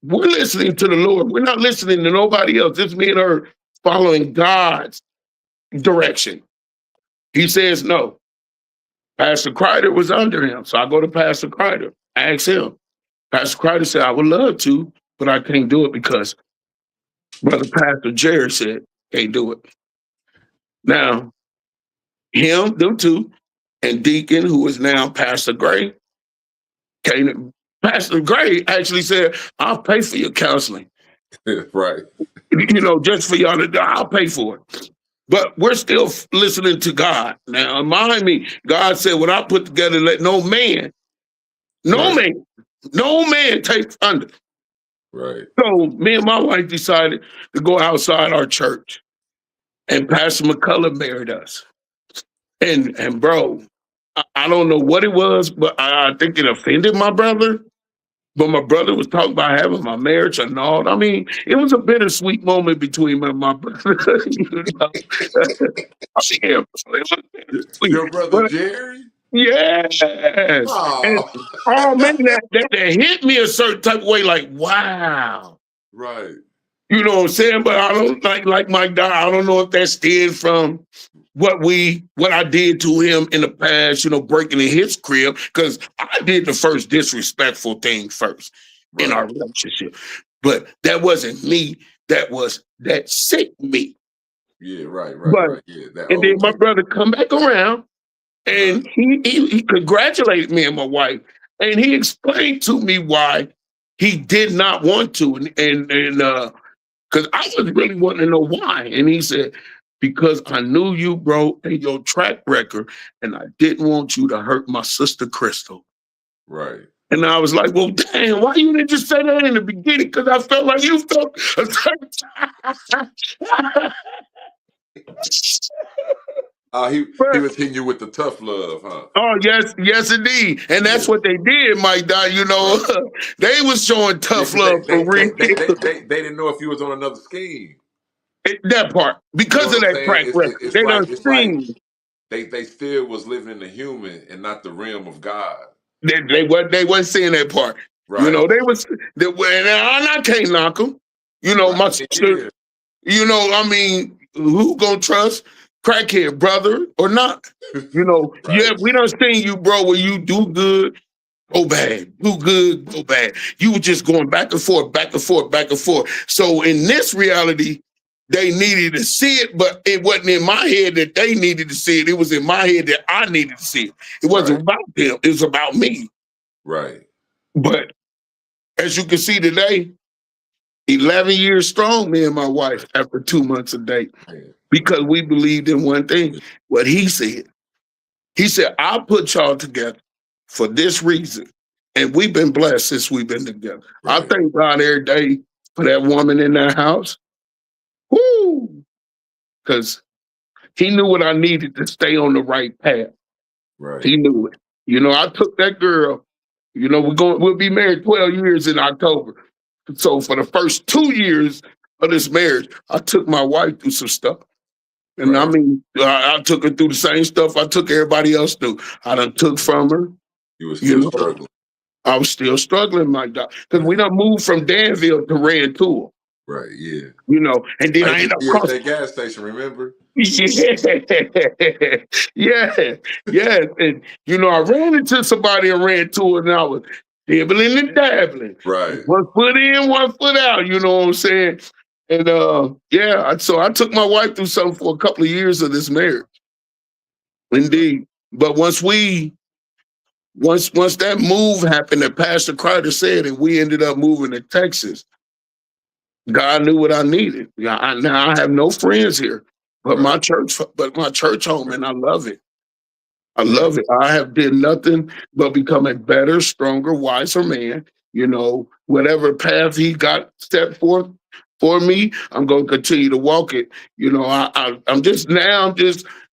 Speaker 2: We're listening to the Lord. We're not listening to nobody else. It's me and her following God's direction. He says no. Pastor Kreider was under him. So I go to Pastor Kreider. I ask him. Pastor Kreider said, I would love to, but I can't do it because Brother Pastor Jerry said, can't do it. Now, them two, and Deacon, who is now Pastor Gray, came. Pastor Gray actually said, I'll pay for your counseling.
Speaker 1: Right.
Speaker 2: You know, just for y'all to, I'll pay for it. But we're still listening to God. Now, mind me, God said, what I put together, let no man take under.
Speaker 1: Right.
Speaker 2: So me and my wife decided to go outside our church. And Pastor McCullough married us. And bro, I don't know what it was, but I think it offended my brother. But my brother was talking about having my marriage annulled. I mean, it was a bittersweet moment between me and my brother. You know? Yeah, it was bittersweet.
Speaker 1: Your brother
Speaker 2: But
Speaker 1: Jerry?
Speaker 2: yes. And
Speaker 1: Oh.
Speaker 2: oh man, that hit me a certain type of way, like, wow.
Speaker 1: Right.
Speaker 2: You know what I'm saying? But I don't like Mike Dodd, I don't know if that stemmed from what I did to him in the past, you know, breaking in his crib, because I did the first disrespectful thing first in our relationship. But that wasn't me, that sick me.
Speaker 1: Yeah, right.
Speaker 2: But
Speaker 1: Yeah, that
Speaker 2: and then
Speaker 1: old
Speaker 2: my
Speaker 1: me.
Speaker 2: brother come back around and he congratulated me and my wife. And he explained to me why he did not want to, and because I was really wanting to know why, and he said, because I knew you, bro, and your track record, and I didn't want you to hurt my sister Crystal.
Speaker 1: Right.
Speaker 2: And I was like, well, damn, why you didn't just say that in the beginning? Because I felt like you felt a certain
Speaker 1: He was hitting you with the tough love, huh?
Speaker 2: Oh, yes, indeed. And that's
Speaker 1: Yeah.
Speaker 2: what they did, Mike Dot. You know,
Speaker 1: Right.
Speaker 2: they was showing
Speaker 1: Yeah,
Speaker 2: tough
Speaker 1: 'cause
Speaker 2: love for real.
Speaker 1: they didn't know if you was on another scheme.
Speaker 2: That part.
Speaker 1: You know
Speaker 2: Because
Speaker 1: what
Speaker 2: of
Speaker 1: I'm
Speaker 2: that
Speaker 1: saying?
Speaker 2: track record.
Speaker 1: It's
Speaker 2: They done
Speaker 1: like
Speaker 2: seen.
Speaker 1: they still was living in the human and not the realm of God.
Speaker 2: They wasn't seeing that part. You
Speaker 1: Right.
Speaker 2: know, and I can't knock them. You know, my
Speaker 1: Right.
Speaker 2: sister,
Speaker 1: Yeah.
Speaker 2: you know, I mean, who gonna trust crackhead brother or not? You know, yeah,
Speaker 1: Right.
Speaker 2: we done seen you, bro, where you do good, go bad, do good, go bad. You were just going back and forth, back and forth, back and forth. So in this reality, they needed to see it, but it wasn't in my head that they needed to see it. It was in my head that I needed to see it. It wasn't
Speaker 1: Right.
Speaker 2: about them, it was about me.
Speaker 1: Right.
Speaker 2: But as you can see today, 11 years strong, me and my wife, after 2 months of date,
Speaker 1: Man.
Speaker 2: because we believed in one thing, what he said. He said, I'll put y'all together for this reason. And we've been blessed since we've been together. I
Speaker 1: Right.
Speaker 2: thank God every day for that woman in that house. Woo! Because he knew what I needed to stay on the right path.
Speaker 1: Right.
Speaker 2: He knew it. You know, I took that girl, you know, we'll be married 12 years in October. So for the first 2 years of this marriage, I took my wife through some stuff. And I
Speaker 1: Right.
Speaker 2: mean, I took her through the same stuff I took everybody else through. I done took from her.
Speaker 1: You were
Speaker 2: You
Speaker 1: still
Speaker 2: know,
Speaker 1: struggling.
Speaker 2: I was still struggling, my God, because we
Speaker 1: Right.
Speaker 2: done moved from Danville to Rantoul,
Speaker 1: Right. Yeah.
Speaker 2: you know, and then
Speaker 1: I
Speaker 2: I
Speaker 1: used to
Speaker 2: ended up
Speaker 1: see you at
Speaker 2: crossing.
Speaker 1: that gas station, remember?
Speaker 2: Yeah, yeah, yeah. And, you know, I ran into somebody in Rantoul and I was dibbling and dabbling.
Speaker 1: Right.
Speaker 2: One foot in, one foot out, you know what I'm saying? And yeah, so I took my wife through something for a couple of years of this marriage. Indeed. But once that move happened that Pastor Carter said, and we ended up moving to Texas, God knew what I needed. Yeah, now I have no friends here,
Speaker 1: Right.
Speaker 2: but my church home,
Speaker 1: Right.
Speaker 2: and I love it. I
Speaker 1: Right.
Speaker 2: love it. I have did nothing but become a better, stronger, wiser man. You know, whatever path he got set forth for me, I'm going to continue to walk it. You know, I'm just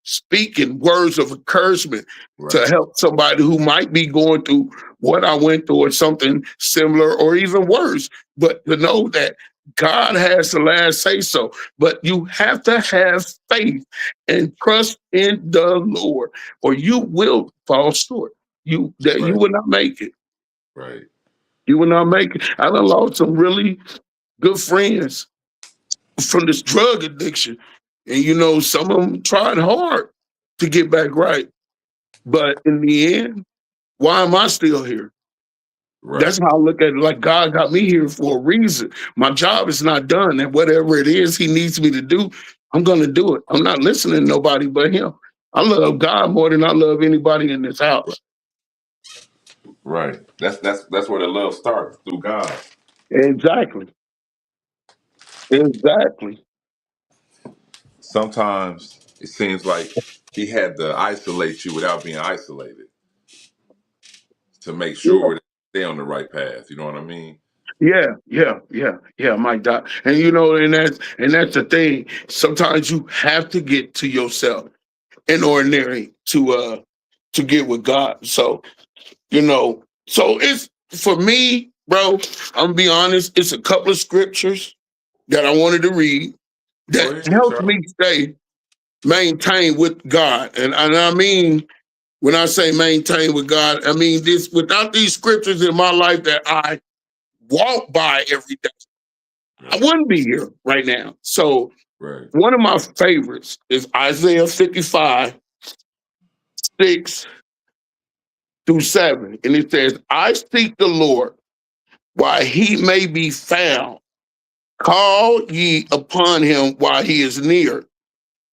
Speaker 2: speaking words of encouragement to
Speaker 1: Right.
Speaker 2: help somebody who might be going through what I went through or something similar or even worse. But to know that God has the last say so. But you have to have faith and trust in the Lord, or you will fall short. You
Speaker 1: Right.
Speaker 2: will not make it.
Speaker 1: Right.
Speaker 2: You will not make it. I done lost some really good friends from this drug addiction. And you know, some of them tried hard to get back right. But in the end, why am I still here? That's
Speaker 1: Right.
Speaker 2: how I look at it. Like God got me here for a reason. My job is not done, and whatever it is He needs me to do, I'm going to do it. I'm not listening to nobody but Him. I love God more than I love anybody in this house.
Speaker 1: Right. That's where the love starts, through God.
Speaker 2: Exactly. Exactly.
Speaker 1: Sometimes it seems like he had to isolate you without being isolated to make
Speaker 2: Yeah.
Speaker 1: sure that you stay on the right path. You know what I mean?
Speaker 2: Yeah, my God. And you know, and that's the thing. Sometimes you have to get to yourself in ordinary to get with God. So, you know, so it's for me, bro, I'm gonna be honest, it's a couple of scriptures that I wanted to read
Speaker 1: Go
Speaker 2: that
Speaker 1: ahead,
Speaker 2: helps
Speaker 1: Charles.
Speaker 2: me stay maintained with God. And I mean, when I say maintain with God, I mean this without these scriptures in my life that I walk by every day, I
Speaker 1: Right.
Speaker 2: wouldn't be here right now. So
Speaker 1: Right.
Speaker 2: one of my favorites is Isaiah 55, 6-7. And it says, I seek the Lord while he may be found. Call ye upon him while he is near.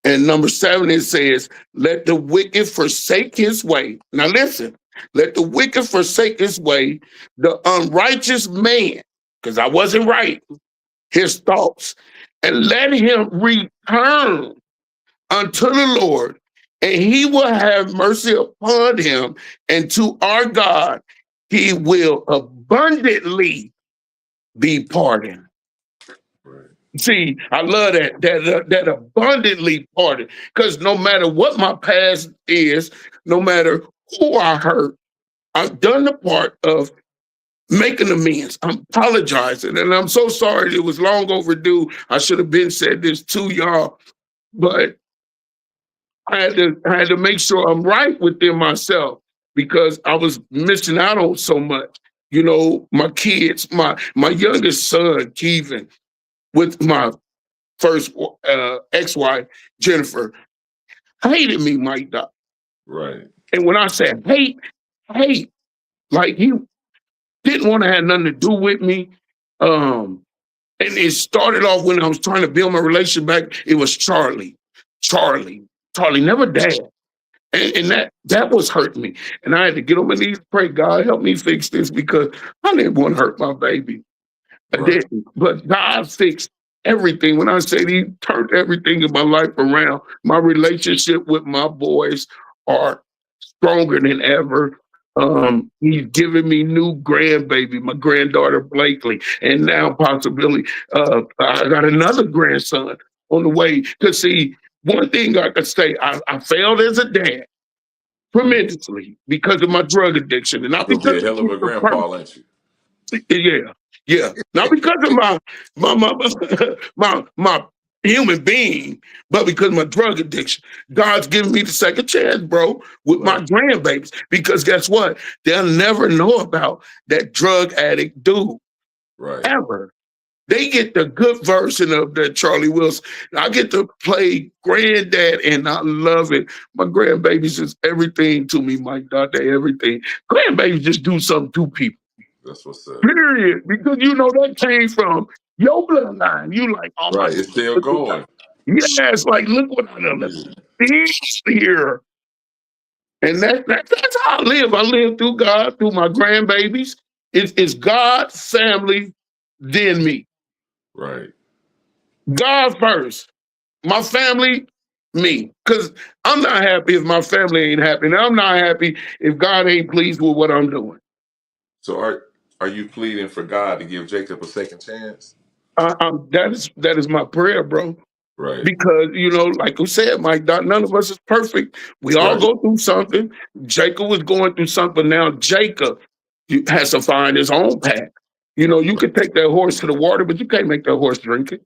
Speaker 2: And number 7, it says, let the wicked forsake his way. Now listen, Let the wicked forsake his way, the unrighteous man, because I wasn't right, his thoughts, and let him return unto the Lord, and he will have mercy upon him, and to our God he will abundantly be pardoned.
Speaker 1: Right.
Speaker 2: See, I love that abundantly pardoned, because no matter what my past is, no matter who I hurt, I've done the part of making amends. I'm apologizing, and I'm so sorry. It was long overdue. I should have been said this to y'all, but I had to make sure I'm right within myself, because I was missing out on so much. You know, my kids, my youngest son, Kevin, with my first ex-wife, Jennifer, hated me, Mike Doc.
Speaker 1: Right.
Speaker 2: And when I said hate, like he didn't want to have nothing to do with me. And it started off when I was trying to build my relationship back. It was Charlie, never dad. And that was hurting me. And I had to get on my knees, pray, God, help me fix this, because I didn't want to hurt my baby. I
Speaker 1: Right.
Speaker 2: didn't. But God fixed everything. When I say he turned everything in my life around, my relationship with my boys are stronger than ever. He's given me new grandbaby, my granddaughter Blakely, and now possibly I got another grandson on the way. Because see, one thing I could say, I failed as a dad tremendously because of my drug addiction, and not
Speaker 1: You'll be
Speaker 2: because
Speaker 1: a hell of a
Speaker 2: of the
Speaker 1: grandpa, ain't you?
Speaker 2: yeah, yeah. Not because of my human being, but because of my drug addiction. God's giving me the second chance, bro, with my
Speaker 1: Right.
Speaker 2: grandbabies. Because guess what? They'll never know about that drug addict dude
Speaker 1: Right.
Speaker 2: ever. They get the good version of that Charlie Wilson. I get to play granddad, and I love it. My grandbabies is everything to me, Mike Doc. They everything. Grandbabies just do something to people.
Speaker 1: That's what's up.
Speaker 2: Period. Because you know that came from your bloodline. You like, oh my
Speaker 1: Right. It's still going.
Speaker 2: yes, like look what I done here. And that's how I live. I live through God, through my grandbabies. It's God, family, then me.
Speaker 1: Right.
Speaker 2: God first. My family, me. Because I'm not happy if my family ain't happy. And I'm not happy if God ain't pleased with what I'm doing.
Speaker 1: So are you pleading for God to give Jacob a second chance?
Speaker 2: That is my prayer, bro.
Speaker 1: Right.
Speaker 2: Because, you know, like we said, Mike, none of us is perfect. We all
Speaker 1: Right.
Speaker 2: go through something. Jacob was going through something. Now Jacob has to find his own path. You know, you could take that horse to the water, but you can't make that horse drink it.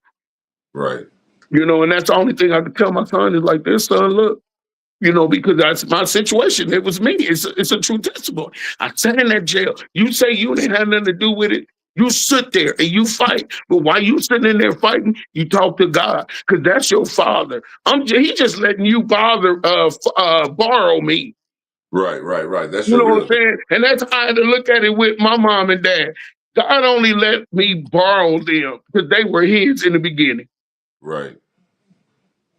Speaker 1: Right.
Speaker 2: You know, and that's the only thing I could tell my son is like, this, son, look, you know, because that's my situation. It was me. It's a true testimony. I sat in that jail. You say you didn't have nothing to do with it. You sit there and you fight. But while you sitting in there fighting, you talk to God, because that's your father. He just letting you borrow me.
Speaker 1: Right. That's
Speaker 2: You
Speaker 1: your
Speaker 2: know what
Speaker 1: real.
Speaker 2: I'm saying? And that's how I had to look at it with my mom and dad. God only let me borrow them because they were his in the beginning.
Speaker 1: Right.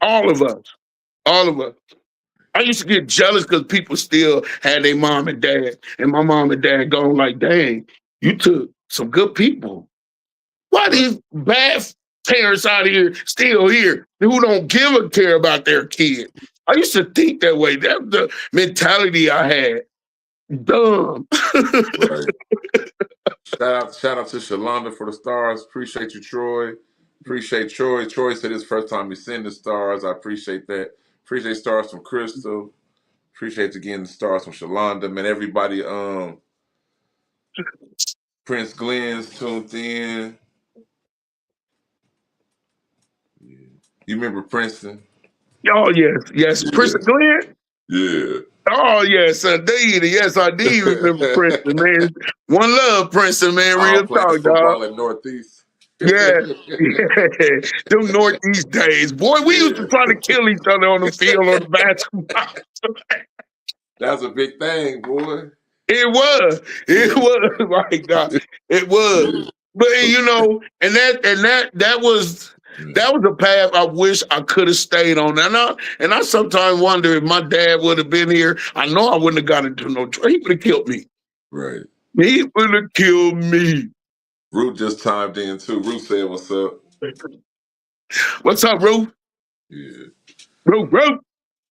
Speaker 2: All of us. All of us. I used to get jealous because people still had their mom and dad, and my mom and dad going like, dang, you took some good people. Why these bad parents out here still here who don't give a care about their kid? I used to think that way. That's the mentality I had. Dumb.
Speaker 1: Right. Shout out to Shalonda for the stars. Appreciate you, Troy. Appreciate Troy. Troy said his first time he's seen the stars. I appreciate that. Appreciate stars from Crystal. Appreciate again the stars from Shalonda. Man, everybody, Prince Glenn's tuned in. You remember Princeton?
Speaker 2: Oh, yes.
Speaker 1: Yeah.
Speaker 2: Prince Glenn?
Speaker 1: Yeah.
Speaker 2: Oh, yes, indeed. Yes, I did remember Princeton, man. One love, Princeton, man.
Speaker 1: All
Speaker 2: Real
Speaker 1: playing
Speaker 2: talk, dog.
Speaker 1: football in Northeast.
Speaker 2: Yeah, yeah. Them Northeast days. Boy, we used to
Speaker 1: Yeah.
Speaker 2: try to kill each other on the field on the basketball.
Speaker 1: That was a big thing, boy.
Speaker 2: It was. It was. My God. It was.
Speaker 1: Yeah.
Speaker 2: But you know, and that was
Speaker 1: Mm.
Speaker 2: That was a path I wish I could have stayed on. And I sometimes wonder if my dad would have been here. I know I wouldn't have got into no trouble. He would have killed me.
Speaker 1: Right.
Speaker 2: He would have killed me.
Speaker 1: Root just chimed in too. Root said, "What's up?"
Speaker 2: What's up, Ruth?
Speaker 1: Yeah.
Speaker 2: Ruth.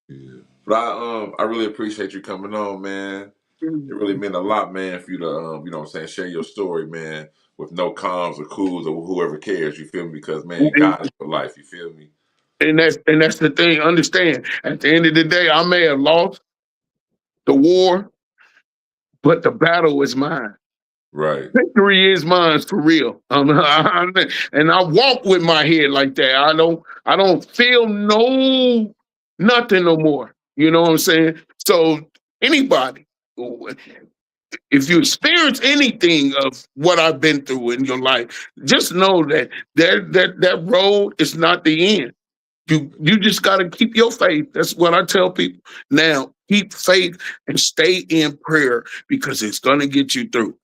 Speaker 1: Yeah. But I really appreciate you coming on, man. It really meant a lot, man, for you to you know what I'm saying, share your story, man, with no cons or cools or whoever cares. You feel me? Because man, God is for life. You feel me?
Speaker 2: And that's the thing. Understand, at the end of the day, I may have lost the war, but the battle is mine.
Speaker 1: Right.
Speaker 2: Victory is mine for real. And I walk with my head like that. I don't feel nothing no more. You know what I'm saying? So anybody, if you experience anything of what I've been through in your life, just know that that road is not the end. You just got to keep your faith. That's what I tell people. Now, keep faith and stay in prayer because it's gonna get you through.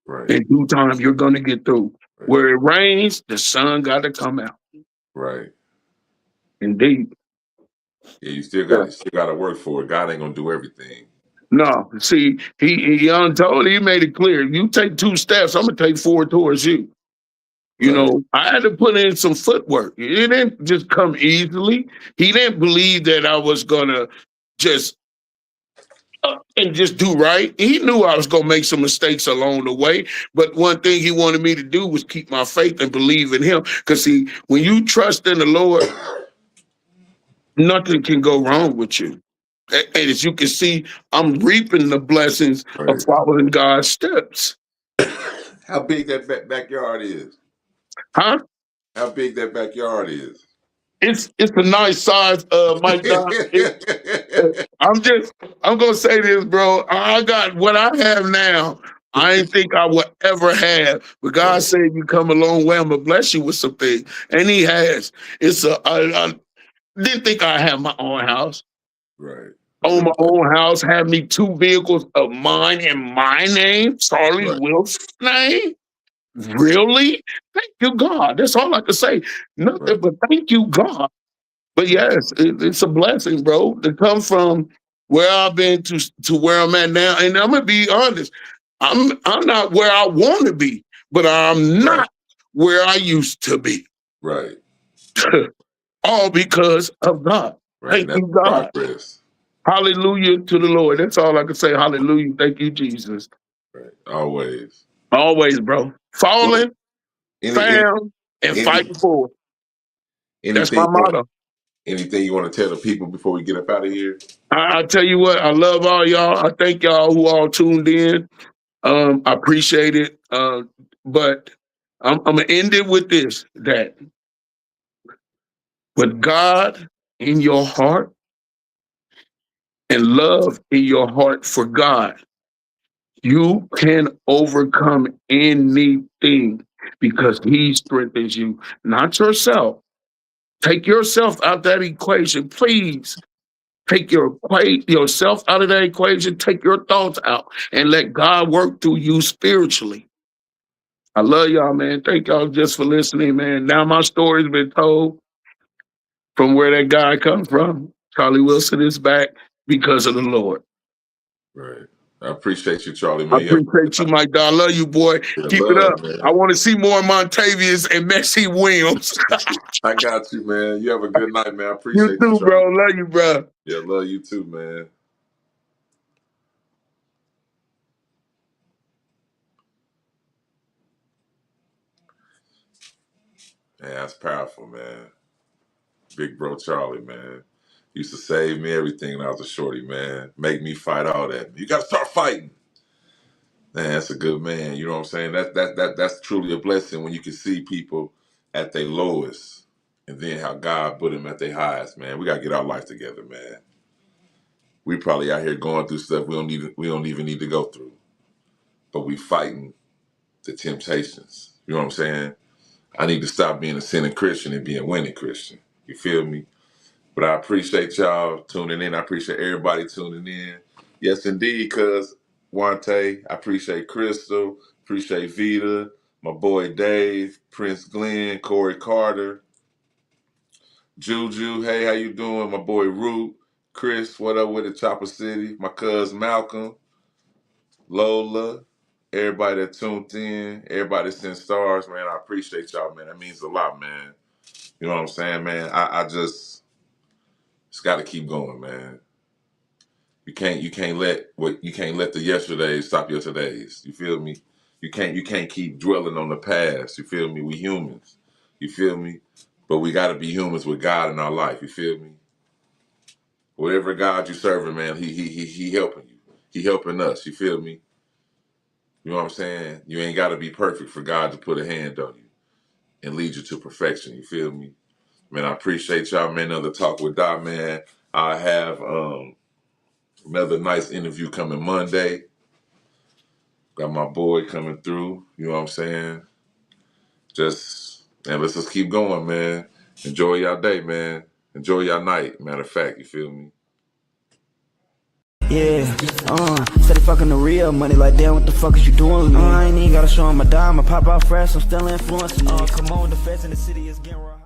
Speaker 1: Right.
Speaker 2: In due time, you're gonna get through.
Speaker 1: Right.
Speaker 2: Where it rains, the sun got to come out.
Speaker 1: Right.
Speaker 2: Indeed.
Speaker 1: Yeah, you still
Speaker 2: Yeah.
Speaker 1: got to work for it. God ain't gonna do everything.
Speaker 2: No, see, he told he made it clear. You take 2 steps, I'm gonna take 4 towards you. You
Speaker 1: Right.
Speaker 2: know, I had to put in some footwork. It didn't just come easily. He didn't believe that I was gonna just and just do right. He knew I was gonna make some mistakes along the way, but one thing he wanted me to do was keep my faith and believe in him. Because see, when you trust in the Lord, nothing can go wrong with you. And as you can see, I'm reaping the blessings of
Speaker 1: Right.
Speaker 2: following God's steps.
Speaker 1: How big that backyard is?
Speaker 2: Huh?
Speaker 1: How big that backyard is?
Speaker 2: It's a nice size, Mike Don. I'm gonna say this, bro. I got what I have now. I didn't think I would ever have, but God
Speaker 1: Right.
Speaker 2: said you come a long way. I'm gonna bless you with some things, and He has. I didn't think I have my own house.
Speaker 1: Right.
Speaker 2: Own
Speaker 1: Real
Speaker 2: my own house, have me 2 vehicles of mine in my name, Charlie
Speaker 1: right.
Speaker 2: Wilson's name. Really? Thank you, God. That's all I can say.
Speaker 1: Right.
Speaker 2: Nothing but thank you, God. But yes, it's a blessing, bro, to come from where I've been to where I'm at now. And I'm gonna be honest, I'm not where I want to be, but I'm
Speaker 1: Right.
Speaker 2: not where I used to be.
Speaker 1: Right.
Speaker 2: All because of God.
Speaker 1: Right. And
Speaker 2: Thank
Speaker 1: that's
Speaker 2: you, God.
Speaker 1: progress.
Speaker 2: Hallelujah to the Lord. That's all I can say. Hallelujah. Thank you, Jesus.
Speaker 1: Right. Always.
Speaker 2: Always, bro.
Speaker 1: Well,
Speaker 2: Falling,
Speaker 1: any
Speaker 2: found, and
Speaker 1: any
Speaker 2: fighting forward. That's
Speaker 1: anything
Speaker 2: my
Speaker 1: you want
Speaker 2: motto.
Speaker 1: anything you want to tell the people before we get up out of here?
Speaker 2: I tell you what, I love all y'all. I thank y'all who all tuned in. I appreciate it. But I'm gonna end it with this: that with God in your heart and love in your heart for God, you can overcome anything because He strengthens you, not yourself. Take yourself out that equation, please. Take yourself out of that equation. Take your thoughts out and let God work through you spiritually. I love y'all, man. Thank y'all just for listening, man. Now my story's been told from where that guy comes from. Charlie Wilson is back because of the Lord.
Speaker 1: Right. I appreciate you, Charlie,
Speaker 2: I
Speaker 1: man. You have a good
Speaker 2: appreciate you, Mike Don. I love you, boy.
Speaker 1: night.
Speaker 2: Keep it up.
Speaker 1: Love, man.
Speaker 2: I want to see more Montavious and Messi Williams.
Speaker 1: I got you, man. You have a good night, man. I
Speaker 2: You
Speaker 1: appreciate you,
Speaker 2: too,
Speaker 1: Charlie.
Speaker 2: bro. Love you, bro.
Speaker 1: Yeah, love you too, man. Man, that's powerful, man. Big bro Charlie, man. Used to save me everything when I was a shorty, man. Make me fight all that. You gotta start fighting. Man, that's a good man. You know what I'm saying? That's truly a blessing when you can see people at their lowest and then how God put them at their highest, man. We gotta get our life together, man. We probably out here going through stuff we don't even need to go through. But we fighting the temptations. You know what I'm saying? I need to stop being a sinning Christian and be a winning Christian. You feel me? But I appreciate y'all tuning in. I appreciate everybody tuning in. Yes, indeed, cuz Wante, I appreciate Crystal, appreciate Vita, my boy Dave, Prince Glenn, Corey Carter. Juju, hey, how you doing? My boy Root, Chris, what up with the Chopper City? My cousin Malcolm, Lola, everybody that tuned in, everybody that sent stars, man. I appreciate y'all, man. That means a lot, man. You know what I'm saying, man? I just got to keep going, man. You can't let the yesterdays stop your todays. You feel me? You can't keep dwelling on the past. You feel me? We humans. You feel me? But we got to be humans with God in our life. You feel me? Whatever God you serving, man, he helping you. He helping us. You feel me? You know what I'm saying? You ain't got to be perfect for God to put a hand on you and lead you to perfection. You feel me? Man, I appreciate y'all, man. Another talk with Doc, man. I have another nice interview coming Monday. Got my boy coming through. You know what I'm saying? Let's just keep going, man. Enjoy y'all day, man. Enjoy y'all night. Matter of fact, you feel me?
Speaker 3: Yeah, steady fucking the real money, like damn, what the fuck is you doing with me? I ain't even gotta show him my dime, I pop out fresh, I'm still influencing. Come on, the feds in the city is getting raw.